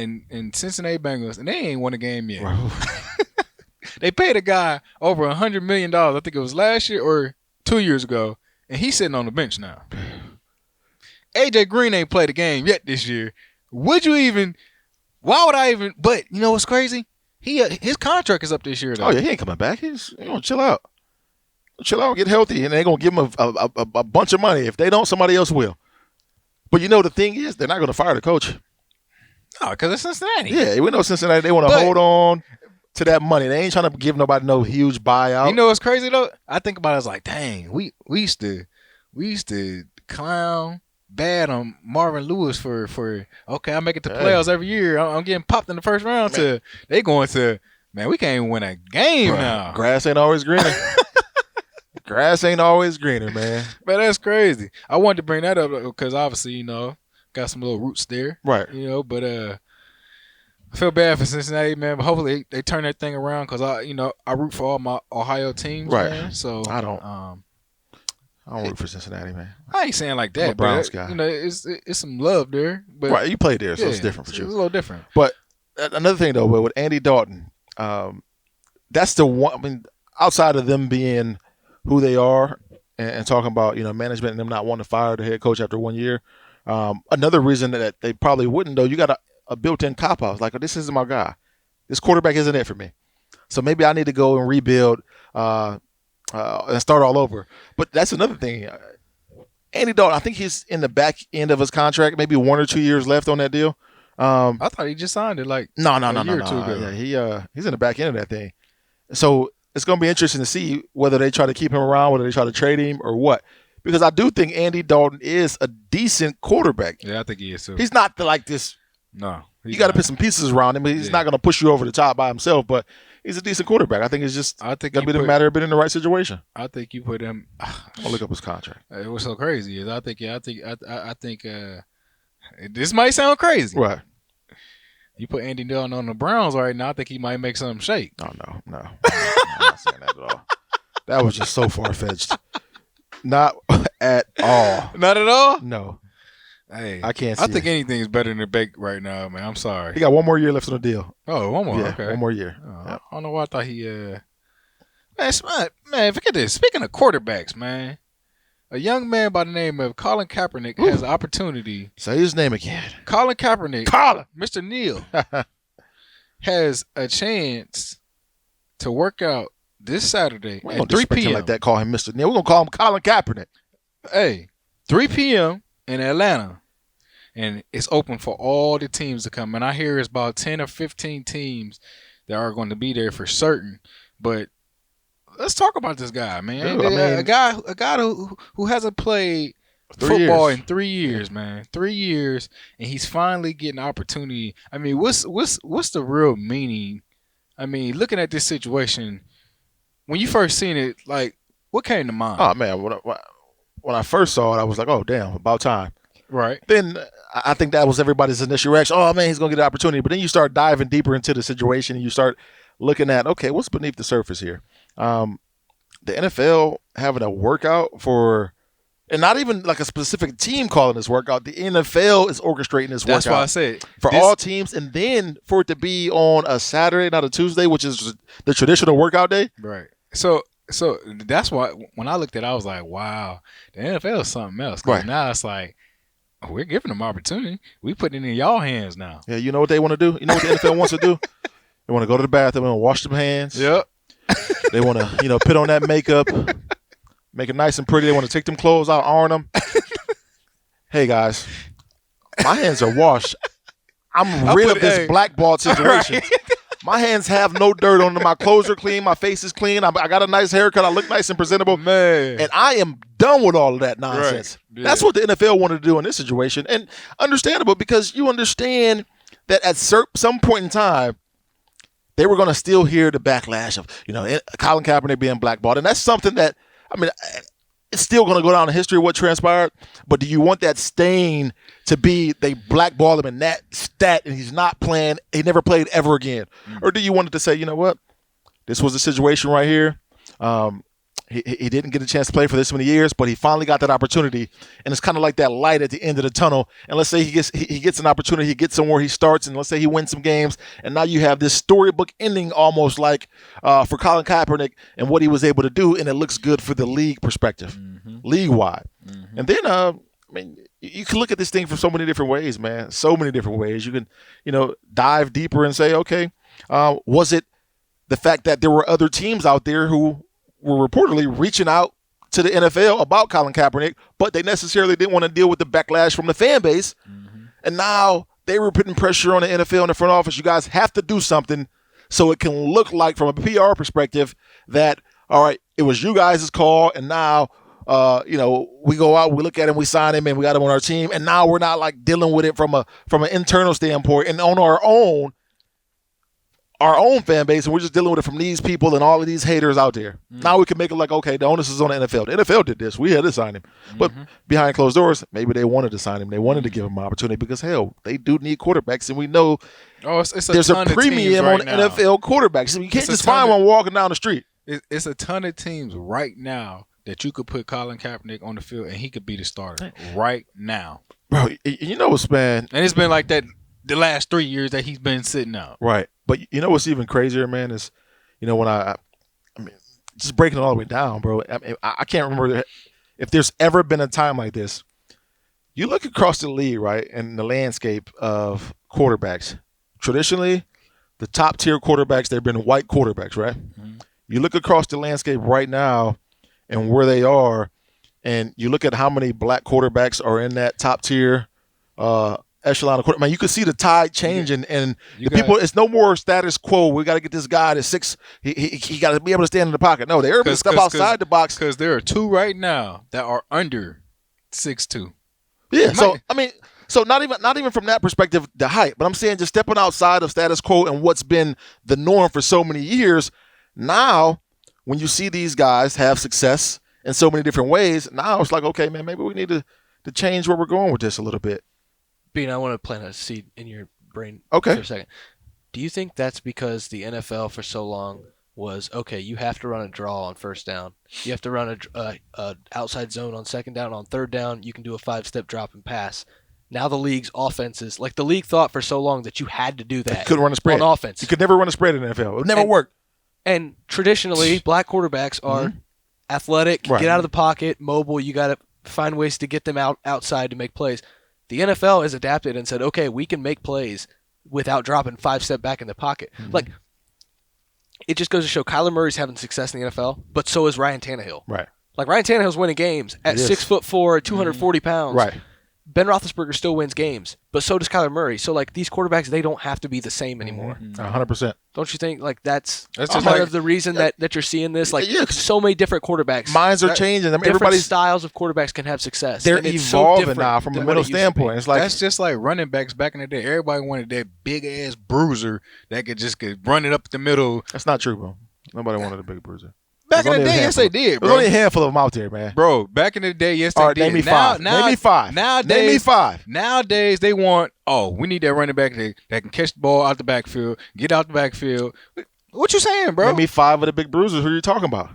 Cincinnati Bengals, and they ain't won a game yet. They paid a guy over $100 million. I think it was last year or 2 years ago, and he's sitting on the bench now. AJ Green ain't played a game yet this year. Would you even? Why would I even? But you know what's crazy? His contract is up this year, though. Oh yeah, he ain't coming back. He's gonna chill out, get healthy, and they're gonna give him a bunch of money. If they don't, somebody else will. But you know the thing is, they're not gonna fire the coach. No, because it's Cincinnati. Yeah, we know Cincinnati. They want to hold on to that money. They ain't trying to give nobody no huge buyout. You know what's crazy though? I think about it as like, dang, we used to clown bad on Marvin Lewis for okay, I make it to playoffs every year. I'm getting popped in the first round. To they going to man, we can't even win a game now. Grass ain't always greener. Grass ain't always greener, man. Man, that's crazy. I wanted to bring that up because obviously got some little roots there, right? But I feel bad for Cincinnati, man. But hopefully they turn that thing around because I root for all my Ohio teams, right? Man, so I don't root for Cincinnati, man. I ain't saying like that. I'm a Browns guy. It's some love there. But right, you played there, so it's different for you. It's a little different. But another thing though, with Andy Dalton, that's the one. I mean, outside of them being who they are and talking about management and them not wanting to fire the head coach after 1 year, another reason that they probably wouldn't though, you got a built-in cop-out. Like, this isn't my guy. This quarterback isn't it for me. So maybe I need to go and rebuild and start all over. But that's another thing. Andy Dalton, I think he's in the back end of his contract, maybe 1 or 2 years left on that deal. I thought he just signed it like no. a year or two ago. Yeah, he's in the back end of that thing. So it's going to be interesting to see whether they try to keep him around, whether they try to trade him or what. Because I do think Andy Dalton is a decent quarterback. Yeah, I think he is too. He's not like this. No. You got to put some pieces around him. He's not going to push you over the top by himself, but he's a decent quarterback. I think it's just going to be the matter of being in the right situation. I think you put him. I'll look up his contract. What's so crazy is I think this might sound crazy. Right. You put Andy Dalton on the Browns right now, I think he might make something shake. Oh, no. I'm not saying that at all. That was just so far-fetched. Not at all. Not at all? No. Hey, I can't see I think anything's better than Bake right now, man. I'm sorry. He got 1 more year left on the deal. Oh, 1 more. Yeah, okay. 1 more year. I don't know why I thought he man, forget this. Speaking of quarterbacks, man, a young man by the name of Colin Kaepernick has an opportunity. Say his name again. Colin Kaepernick. Colin. Mr. Neal has a chance to work out this Saturday at 3 p.m. like that. Call him Mr. Neal. We're gonna call him Colin Kaepernick. Hey, 3 p.m. in Atlanta, and it's open for all the teams to come. And I hear it's about 10 or 15 teams that are going to be there for certain. But let's talk about this guy, man. A guy who hasn't played football in 3 years, man. 3 years, and he's finally getting opportunity. I mean, what's the real meaning? I mean, looking at this situation, when you first seen it, like, what came to mind? Oh man, when I first saw it, I was like, oh damn, about time. Right. Then I think that was everybody's initial reaction. Oh man, he's gonna get an opportunity. But then you start diving deeper into the situation, and you start looking at, okay, what's beneath the surface here? The NFL having a workout for, and not even like a specific team calling this workout. The NFL is orchestrating this workout. That's why I said for all teams, and then for it to be on a Saturday, not a Tuesday, which is the traditional workout day. Right. So that's why when I looked at it, I was like, wow, the NFL is something else. Right. Now it's like, oh, we're giving them opportunity. We putting it in y'all hands now. Yeah, you know what they want to do? You know what the NFL wants to do? They want to go to the bathroom and wash them hands. Yep. They want to, put on that makeup, make it nice and pretty. They want to take them clothes out, iron them. Hey, guys, my hands are washed. I'm rid of this blackballed situation. Right. My hands have no dirt on them. My clothes are clean. My face is clean. I got a nice haircut. I look nice and presentable. Man. And I am done with all of that nonsense. Right. Yeah. That's what the NFL wanted to do in this situation. And understandable, because you understand that at some point in time, they were going to still hear the backlash of, Colin Kaepernick being blackballed. And that's something that, it's still going to go down in history of what transpired. But do you want that stain to be they blackball him in that stat and he's not playing, he never played ever again? Mm-hmm. Or do you want it to say, you know what, this was a situation right here. He didn't get a chance to play for this many years, but he finally got that opportunity. And it's kind of like that light at the end of the tunnel. And let's say he gets an opportunity, he gets somewhere, he starts, and let's say he wins some games. And now you have this storybook ending almost like for Colin Kaepernick and what he was able to do. And it looks good for the league perspective, league-wide. Mm-hmm. And then, you can look at this thing from so many different ways, man. So many different ways. You can, dive deeper and say, okay, was it the fact that there were other teams out there who were reportedly reaching out to the NFL about Colin Kaepernick, but they necessarily didn't want to deal with the backlash from the fan base. Mm-hmm. And now they were putting pressure on the NFL in the front office. You guys have to do something so it can look like, from a PR perspective, that, all right, it was you guys' call, and now, we go out, we look at him, we sign him, and we got him on our team, and now we're not like dealing with it from an internal standpoint and on our own fan base, and we're just dealing with it from these people and all of these haters out there. Now we can make it like, okay, the onus is on the NFL. The NFL did this. We had to sign him. But behind closed doors, maybe they wanted to sign him. They wanted to give him an opportunity because, hell, they do need quarterbacks, and we know there's a premium on NFL quarterbacks. So you can't just find one walking down the street. It's a ton of teams right now that you could put Colin Kaepernick on the field and he could be the starter right now. Bro, you know what's, man? And it's been like that the last 3 years that he's been sitting out. Right. But you know what's even crazier, man, is, when I mean, just breaking it all the way down, bro. I mean, I can't remember if there's ever been a time like this. You look across the league, right, and the landscape of quarterbacks. Traditionally, the top-tier quarterbacks, they've been white quarterbacks, right? Mm-hmm. You look across the landscape right now and where they are, and you look at how many black quarterbacks are in that top-tier echelon of quarterback. Man, you can see the tide changing, and it's no more status quo. We got to get this guy to 6. He got to be able to stand in the pocket. No, they're able to step outside the box. Because there are 2 right now that are under 6'2". Yeah, so not even from that perspective, the height, but I'm saying just stepping outside of status quo and what's been the norm for so many years. Now, when you see these guys have success in so many different ways, now it's like, okay, man, maybe we need to change where we're going with this a little bit. Bean, I want to plant a seed in your brain for a second. Do you think that's because the NFL for so long was, okay, you have to run a draw on first down. You have to run a outside zone on second down. On third down, you can do a 5-step drop and pass. Now the league's offenses, like the league thought for so long that you had to do that. You couldn't run a spread on offense. You could never run a spread in the NFL. It would never work. And traditionally, black quarterbacks are athletic, get out of the pocket, mobile. You got to find ways to get them outside to make plays. The NFL has adapted and said, okay, we can make plays without dropping 5-step back in the pocket. Mm-hmm. Like, it just goes to show Kyler Murray's having success in the NFL, but so is Ryan Tannehill. Right. Like, Ryan Tannehill's winning games at 6'4", 240 pounds. Right. Ben Roethlisberger still wins games, but so does Kyler Murray. So, like, these quarterbacks, they don't have to be the same anymore. 100%. Don't you think, like, that's just part of the reason that you're seeing this? Like, so many different quarterbacks. Minds are changing. I mean, different styles of quarterbacks can have success. They're evolving now from a mental standpoint. It's like, that's just like running backs back in the day. Everybody wanted that big-ass bruiser that could run it up the middle. That's not true, bro. Nobody wanted a big bruiser. Back in the day, yes, they did, bro. There's only a handful of them out there, man. Bro, back in the day, yes, they did. Name me five. Name me five. Nowadays, they want, we need that running back that can catch the ball out the backfield, get out the backfield. What you saying, bro? Name me 5 of the big bruisers. Who you talking about?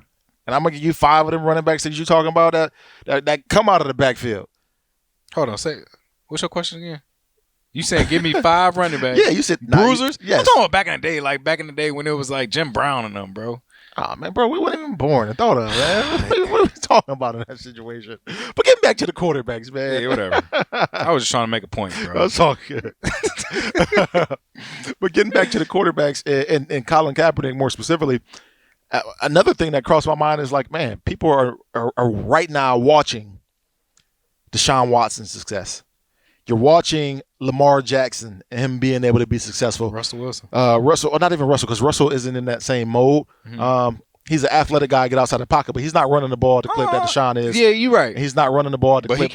And I'm going to give you 5 of them running backs that you talking about that come out of the backfield. Hold on. What's your question again? You saying give me 5 running backs? Yeah, you said bruisers? Yes. I'm talking about back in the day when it was like Jim Brown and them, bro. Oh, man, bro, we weren't even born and thought of, man. What are we talking about in that situation? But getting back to the quarterbacks, man. Yeah, whatever. I was just trying to make a point, bro. That's all good. But getting back to the quarterbacks and Colin Kaepernick more specifically, another thing that crossed my mind is like, man, people are right now watching Deshaun Watson's success. You're watching Lamar Jackson and him being able to be successful. Russell Wilson. Or not even Russell, because Russell isn't in that same mode. Mm-hmm. He's an athletic guy, get outside the pocket, but he's not running the ball at the clip that Deshaun is. Yeah, you're right. He's not running the ball at the clip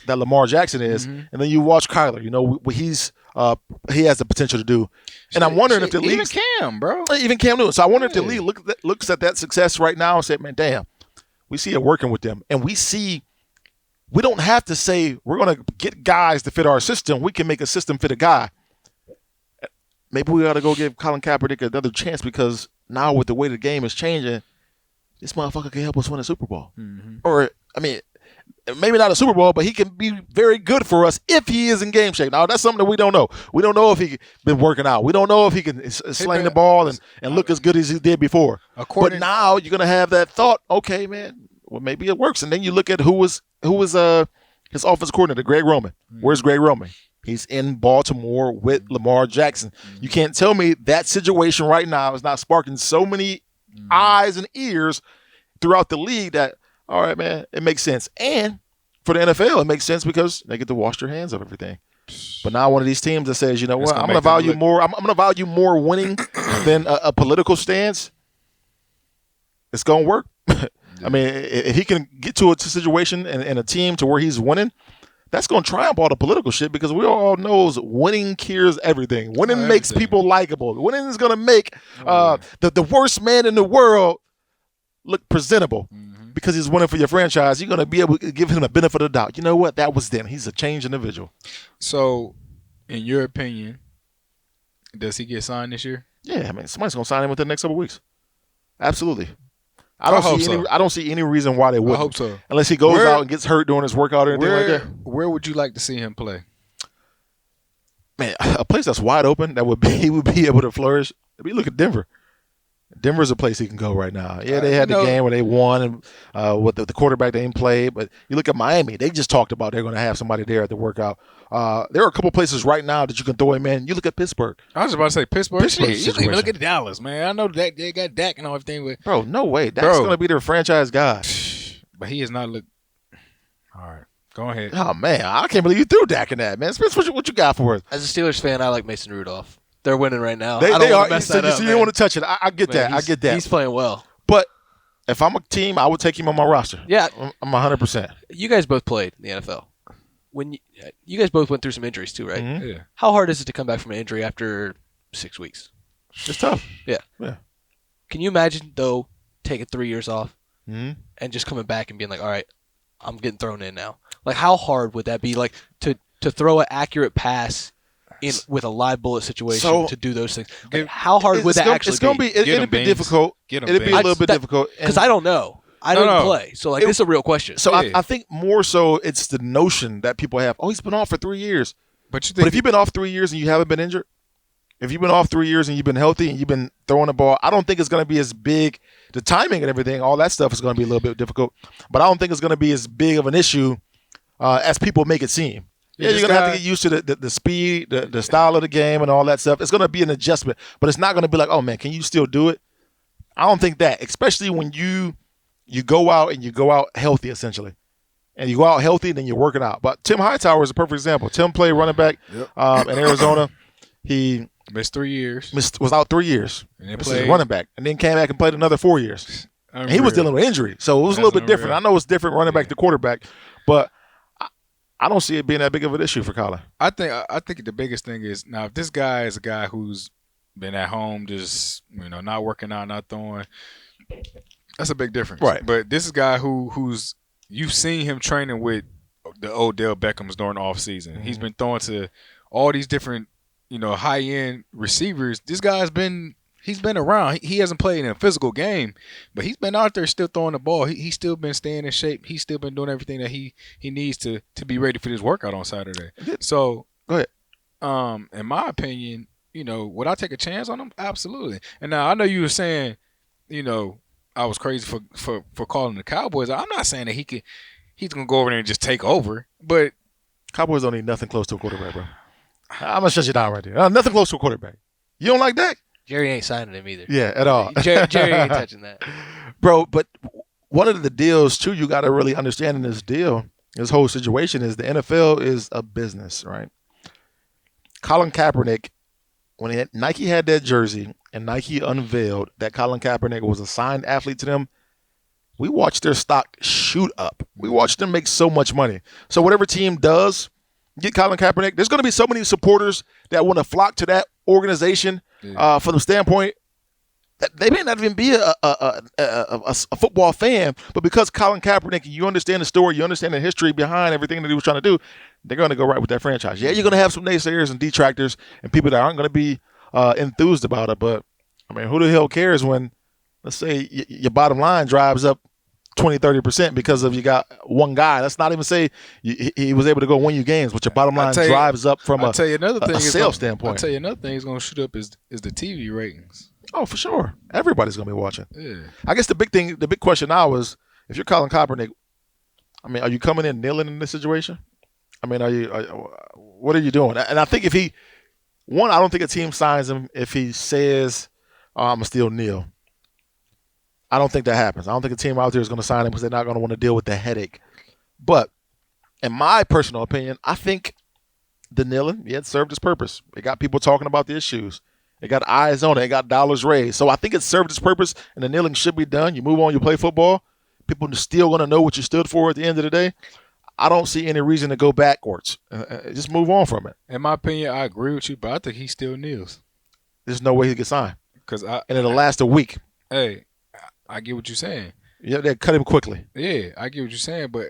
that Lamar Jackson is. Mm-hmm. And then you watch Kyler. You know what he has the potential to do. And I'm wondering if the league, even Cam, bro, even Cam Newton. So I wonder if the league looks at that success right now and say, man, damn, we see it working with them, and we see. We don't have to say we're going to get guys to fit our system. We can make a system fit a guy. Maybe we got to go give Colin Kaepernick another chance because now with the way the game is changing, this motherfucker can help us win a Super Bowl. Mm-hmm. Or, I mean, maybe not a Super Bowl, but he can be very good for us if he is in game shape. Now, that's something that we don't know. We don't know if he's been working out. We don't know if he can sling the ball and look as good as he did before. But now you're going to have that thought, okay, man, well, maybe it works. And then you look at who was his offensive coordinator, Greg Roman. Mm-hmm. Where's Greg Roman? He's in Baltimore with Lamar Jackson. Mm-hmm. You can't tell me that situation right now is not sparking so many eyes and ears throughout the league that, all right, man, it makes sense. And for the NFL, it makes sense because they get to wash their hands of everything. But now one of these teams that says, you know It's what, gonna I'm going to make them value look- more. I'm going to value more winning than a political stance. It's going to work. I mean, if he can get to a situation and a team to where he's winning, that's going to triumph all the political shit because we all knows winning cures everything. Winning makes everything. people likable. Winning is going to make the worst man in the world look presentable because he's winning for your franchise. You're going to be able to give him the benefit of the doubt. You know what? That was then. He's a changed individual. So, in your opinion, does he get signed this year? Yeah, I mean, somebody's going to sign him within the next couple weeks. Absolutely. I hope so. I don't see any reason why they wouldn't. I hope so. Unless he goes out and gets hurt during his workout or anything like that. Where would you like to see him play? Man, a place that's wide open that he would be able to flourish. I mean, look at Denver. Denver's a place he can go right now. Yeah, they had the game where they won and with the quarterback they didn't play. But you look at Miami, they just talked about they're going to have somebody there at the workout. There are a couple places right now that you can throw him in. You look at Pittsburgh. I was about to say Pittsburgh. Pittsburgh Shit, you can even situation. look at Dallas, man. I know that they got Dak and everything, but Bro, no way. That's going to be their franchise guy. but he is not look. All right, go ahead. Oh, man. I can't believe you threw Dak in that, man. Spence, what you got for us? As a Steelers fan, I like Mason Rudolph. They're winning right now. They I don't are. want to mess that up. So you don't want to touch it. I get Man, that. I get that. He's playing well. But if I'm a team, I would take him on my roster. Yeah. I'm 100%. You guys both played in the NFL. When you guys both went through some injuries too, right? Mhm. Yeah. How hard is it to come back from an injury after 6 weeks? It's tough. Yeah. Yeah. Can you imagine though taking 3 years off Mm-hmm. and just coming back and being like, all right, I'm getting thrown in now? Like, how hard would that be? Like to throw an accurate pass in with a live bullet situation So- to do those things. Like, how hard would that actually It's going to be. Get It'll 'em, be Baines. difficult. Get 'em, It'll be a Baines. little bit difficult. Because I don't know. I No, don't no. play, so like this is a real question. So Yeah. I think more so it's the notion that people have. Oh, he's been off for 3 years. But you But think if you've been off 3 years and you haven't been injured, if you've been off 3 years and you've been healthy and you've been throwing the ball, I don't think it's going to be as big. The timing and everything, all that stuff is going to be a little bit difficult. But I don't think it's going to be as big of an issue as people make it seem. Yeah, you're going to have to get used to the speed, the style of the game and all that stuff. It's going to be an adjustment. But it's not going to be like, oh, man, can you still do it? I don't think that, especially when you go out and you go out healthy, essentially. And you go out healthy, then you're working out. But Tim Hightower is a perfect example. Tim played running back in Arizona. He missed 3 years was out 3 years. and they This is played running back. And then came back and played another 4 years. And he was dealing with injury. So it was a little bit different. I know it's different running back to quarterback, but I don't see it being that big of an issue for Colin. I think the biggest thing is now if this guy is a guy who's been at home just not working out, not throwing, that's a big difference. Right. But this is a guy who's you've seen him training with the Odell Beckhams during the off season. He's been throwing to all these different high end receivers. This guy's been around. He hasn't played in a physical game, but he's been out there still throwing the ball. He's still been staying in shape. He's still been doing everything that he needs to be ready for this workout on Saturday. So Go ahead. In my opinion, would I take a chance on him? Absolutely. And now I know you were saying, I was crazy for calling the Cowboys. I'm not saying that he's gonna go over there and just take over, but Cowboys don't need nothing close to a quarterback, bro. I'm gonna shut you down right there. Nothing close to a quarterback. You don't like that? Jerry ain't signing him either. Yeah, at all. Jerry ain't touching that. Bro, but one of the deals, too, you got to really understand in this deal, this whole situation is the NFL is a business, right? Colin Kaepernick, when Nike had that jersey and Nike unveiled that Colin Kaepernick was a signed athlete to them, we watched their stock shoot up. We watched them make so much money. So whatever team does get Colin Kaepernick, there's going to be so many supporters that want to flock to that organization from the standpoint that they may not even be a football fan, but because Colin Kaepernick, you understand the story, you understand the history behind everything that he was trying to do, they're going to go right with that franchise. Yeah, you're going to have some naysayers and detractors and people that aren't going to be enthused about it, but I mean, who the hell cares when, let's say, your bottom line drives up 20-30% because of you got one guy. Let's not even say he was able to go win you games, but your bottom line drives up from a sales standpoint. I'll tell you another thing is going to shoot up is the TV ratings. Oh, for sure. Everybody's going to be watching. Yeah. I guess the big question now is, if you're Colin Kaepernick, I mean, are you coming in kneeling in this situation? I mean, what are you doing? And I think I don't think a team signs him if he says, I'm going to still kneel. I don't think that happens. I don't think a team out there is going to sign him because they're not going to want to deal with the headache. But in my personal opinion, I think the kneeling, it served its purpose. It got people talking about the issues. It got eyes on it. It got dollars raised. So I think it served its purpose, and the kneeling should be done. You move on, you play football. People are still going to know what you stood for at the end of the day. I don't see any reason to go backwards. Just move on from it. In my opinion, I agree with you, but I think he still kneels. There's no way he can sign. And it'll last a week. Hey, I get what you're saying. Yeah, they cut him quickly. Yeah, I get what you're saying, but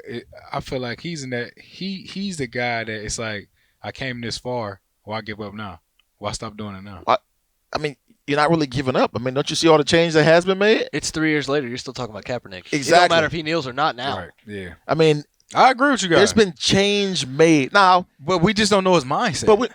I feel like he's in that. He's the guy that it's like, I came this far. Why give up now? Why stop doing it now? I mean, you're not really giving up. I mean, don't you see all the change that has been made? It's 3 years later. You're still talking about Kaepernick. Exactly. It don't matter if he kneels or not now. Right. Yeah. I mean, I agree with you guys. there's been change made now, but we just don't know his mindset. But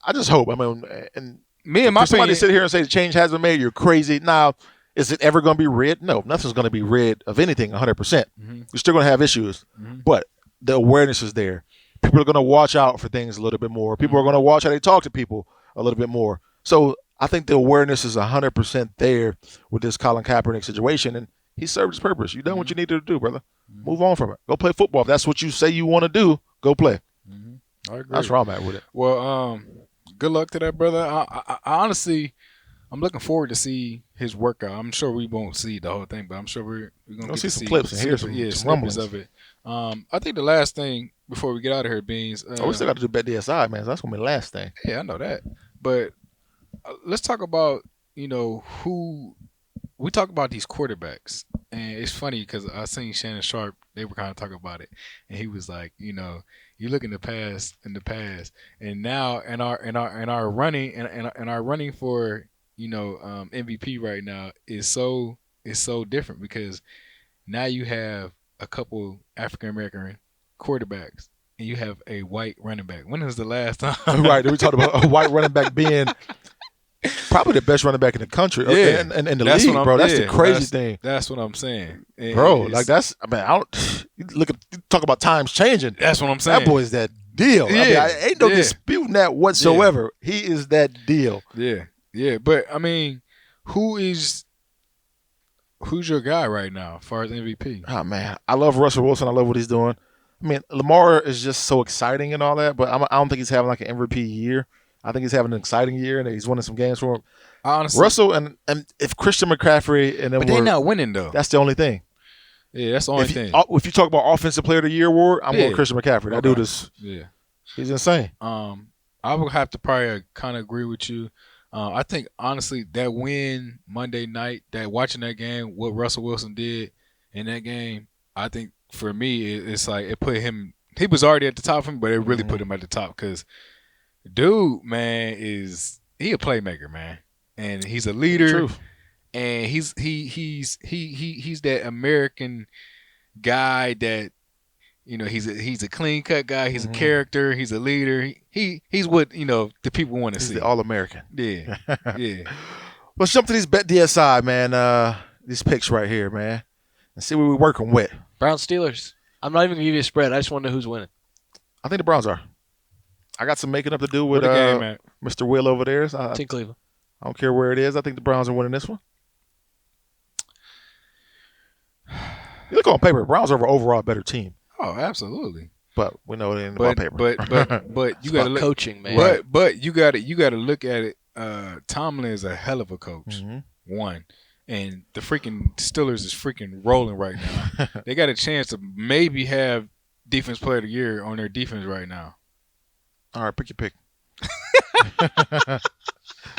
I just hope. I mean, and me and my somebody opinion, sit here and say the change has been made. You're crazy. Now, is it ever going to be rid? No, nothing's going to be rid of anything 100%. Mm-hmm. You're still going to have issues, but the awareness is there. People are going to watch out for things a little bit more. People are going to watch how they talk to people a little bit more. So I think the awareness is 100% there with this Colin Kaepernick situation, and he served his purpose. You done what you needed to do, brother. Move on from it. Go play football. If that's what you say you want to do, go play. I agree. That's where I'm at with it. Well, good luck to that, brother. I honestly, I'm looking forward to see his workout. I'm sure we won't see the whole thing, but I'm sure we're going to see some clips and hear some rumblings of it. I think the last thing before we get out of here, Beans. We still got to do bet DSI, man. So that's going to be the last thing. Yeah, I know that. But let's talk about, who we talk about these quarterbacks. And it's funny because I seen Shannon Sharp, they were kind of talking about it. And he was like, you look in the past, and now in our running for, MVP right now is so different because now you have a couple African American quarterbacks and you have a white running back. When was the last time? Right, we talked about a white running back being probably the best running back in the country, and in the league, bro. That's the crazy thing. That's what I'm saying, bro. Like that's. I mean, you talk about times changing. That's what I'm saying. That boy is that deal. Yeah, I mean, ain't no disputing that whatsoever. Yeah. He is that deal. Yeah. But I mean, who's your guy right now as far as MVP? Oh man, I love Russell Wilson. I love what he's doing. I mean, Lamar is just so exciting and all that, but I don't think he's having like an MVP year. I think he's having an exciting year and he's winning some games for him. Honestly, Russell and if Christian McCaffrey and them but they're not winning though. That's the only thing. Yeah, that's the only thing. If you talk about Offensive Player of the Year award, I'm going Christian McCaffrey. That dude is he's insane. I would have to probably kind of agree with you. I think honestly that win Monday night, that watching that game, what Russell Wilson did in that game, I think for me it's like it put him. He was already at the top of him, but it really put him at the top because. Dude, man, he a playmaker, man, and he's a leader, True. And he's that American guy that he's a clean cut guy, he's a character, he's a leader, he's what the people want to see. He's the All-American. Yeah. Let's jump to these bet DSI, man. These picks right here, man, and see what we're working with. Browns Steelers. I'm not even gonna give you a spread. I just want to know who's winning. I think the Browns are. I got some making up to do with Mr. Will over there. So Team Cleveland. I don't care where it is. I think the Browns are winning this one. You look on paper, the Browns are overall a better team. Oh, absolutely. But we know it ain't about paper. But you got to look coaching, man. But you got to look at it. Tomlin is a hell of a coach. One. And the freaking Steelers is freaking rolling right now. They got a chance to maybe have Defense Player of the Year on their defense right now. All right, pick your pick.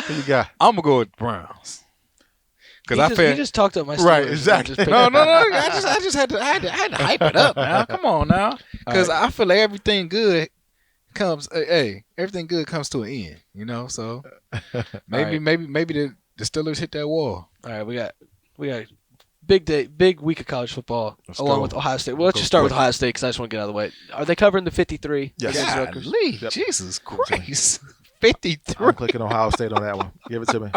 Who you got? I'm gonna go with Browns because he just talked up my Steelers. Right, exactly. No. I just had to hype it up now. Come on now, because I feel like everything good comes. Everything good comes to an end. So maybe the Steelers hit that wall. All right, we got big week of college football along with Ohio State. Well, let's just start with Ohio State because I just want to get out of the way. Are they covering the 53? Yes. Golly, yep. Jesus Christ. 53. I'm clicking Ohio State on that one. Give it to me.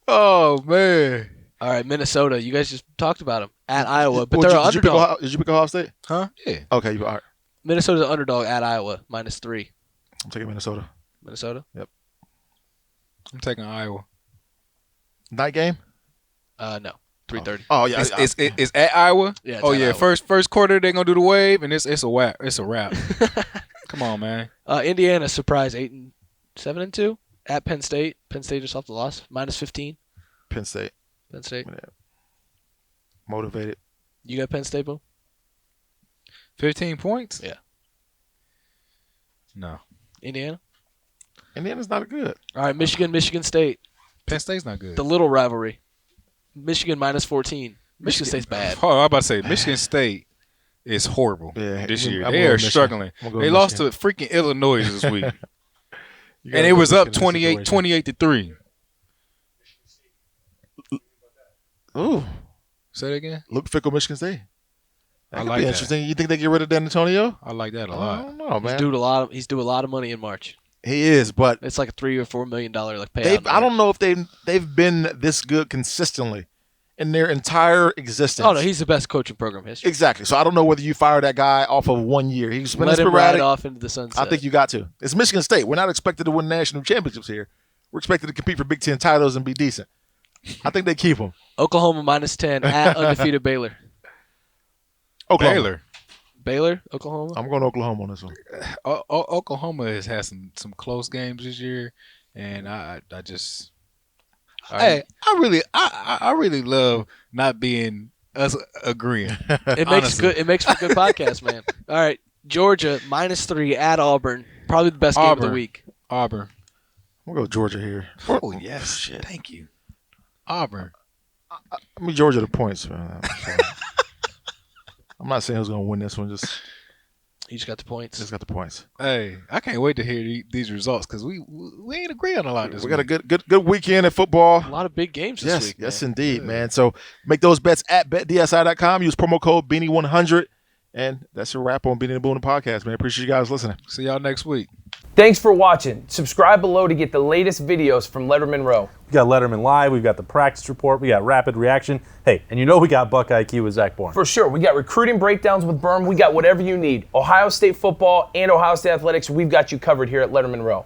Oh, man. All right, Minnesota. You guys just talked about them at Iowa, but they're an underdog. Did you pick Ohio State? Huh? Yeah. Okay, all right. Minnesota's an underdog at Iowa, -3. I'm taking Minnesota. Minnesota? Yep. I'm taking Iowa. Night game? No. 3:30. Oh yeah, it's at Iowa. Yeah. Iowa. First quarter they're gonna do the wave, and it's a wrap. It's a wrap. Come on, man. Indiana surprise 7-2 at Penn State. Penn State just off the loss, -15. Penn State. Yeah. Motivated. You got Penn State, Bo? 15 points? Yeah. No. Indiana's not good. All right, Michigan State. Penn State's not good. The little rivalry. Michigan -14. Michigan State's bad. Oh, I'm about to say Michigan State is horrible this year. They are struggling. They lost to freaking Illinois this week. And it was up 28-3. Ooh. Say that again? Luke Fickell, Michigan State. That could like be that. interesting. You think they get rid of Dan Antonio? I like that a I lot. don't know, man. He's due a lot of money in March. He is, but It's like a $3 or $4 million payout. I don't know if they've been this good consistently in their entire existence. Oh no, he's the best coach in program history. Exactly. So I don't know whether you fire that guy off of 1 year. He's been Let him sporadic. ride off into the sunset. I think you got to. It's Michigan State. We're not expected to win national championships here. We're expected to compete for Big Ten titles and be decent. I think they keep them. Oklahoma -10 at undefeated Baylor. Oklahoma. Baylor, Oklahoma. I'm going to Oklahoma on this one. Oklahoma has had some close games this year, and I really love not being us agreeing. It makes honestly. It makes for a good podcast, man. All right, Georgia -3 at Auburn. Probably the best game of the week. Auburn. We'll go Georgia here. Oh yes, shit. Thank you. Auburn. I mean Georgia the points, man. I'm not saying who's going to win this one. He just got the points. Just got the points. Hey, I can't wait to hear these results because we ain't agree on a lot this We week. got a good weekend at football. A lot of big games this week. Yes, man. indeed, man. So make those bets at betdsi.com. Use promo code Beanie100. And that's a wrap on Beanie and the Boone podcast, man. Appreciate you guys listening. See y'all next week. Thanks for watching. Subscribe below to get the latest videos from Lettermen Row. We got Letterman Live, we've got the practice report, we got rapid reaction. Hey, and you know we got Buck IQ with Zach Bourne. For sure, we got recruiting breakdowns with Berm. We got whatever you need. Ohio State football and Ohio State athletics, we've got you covered here at Lettermen Row.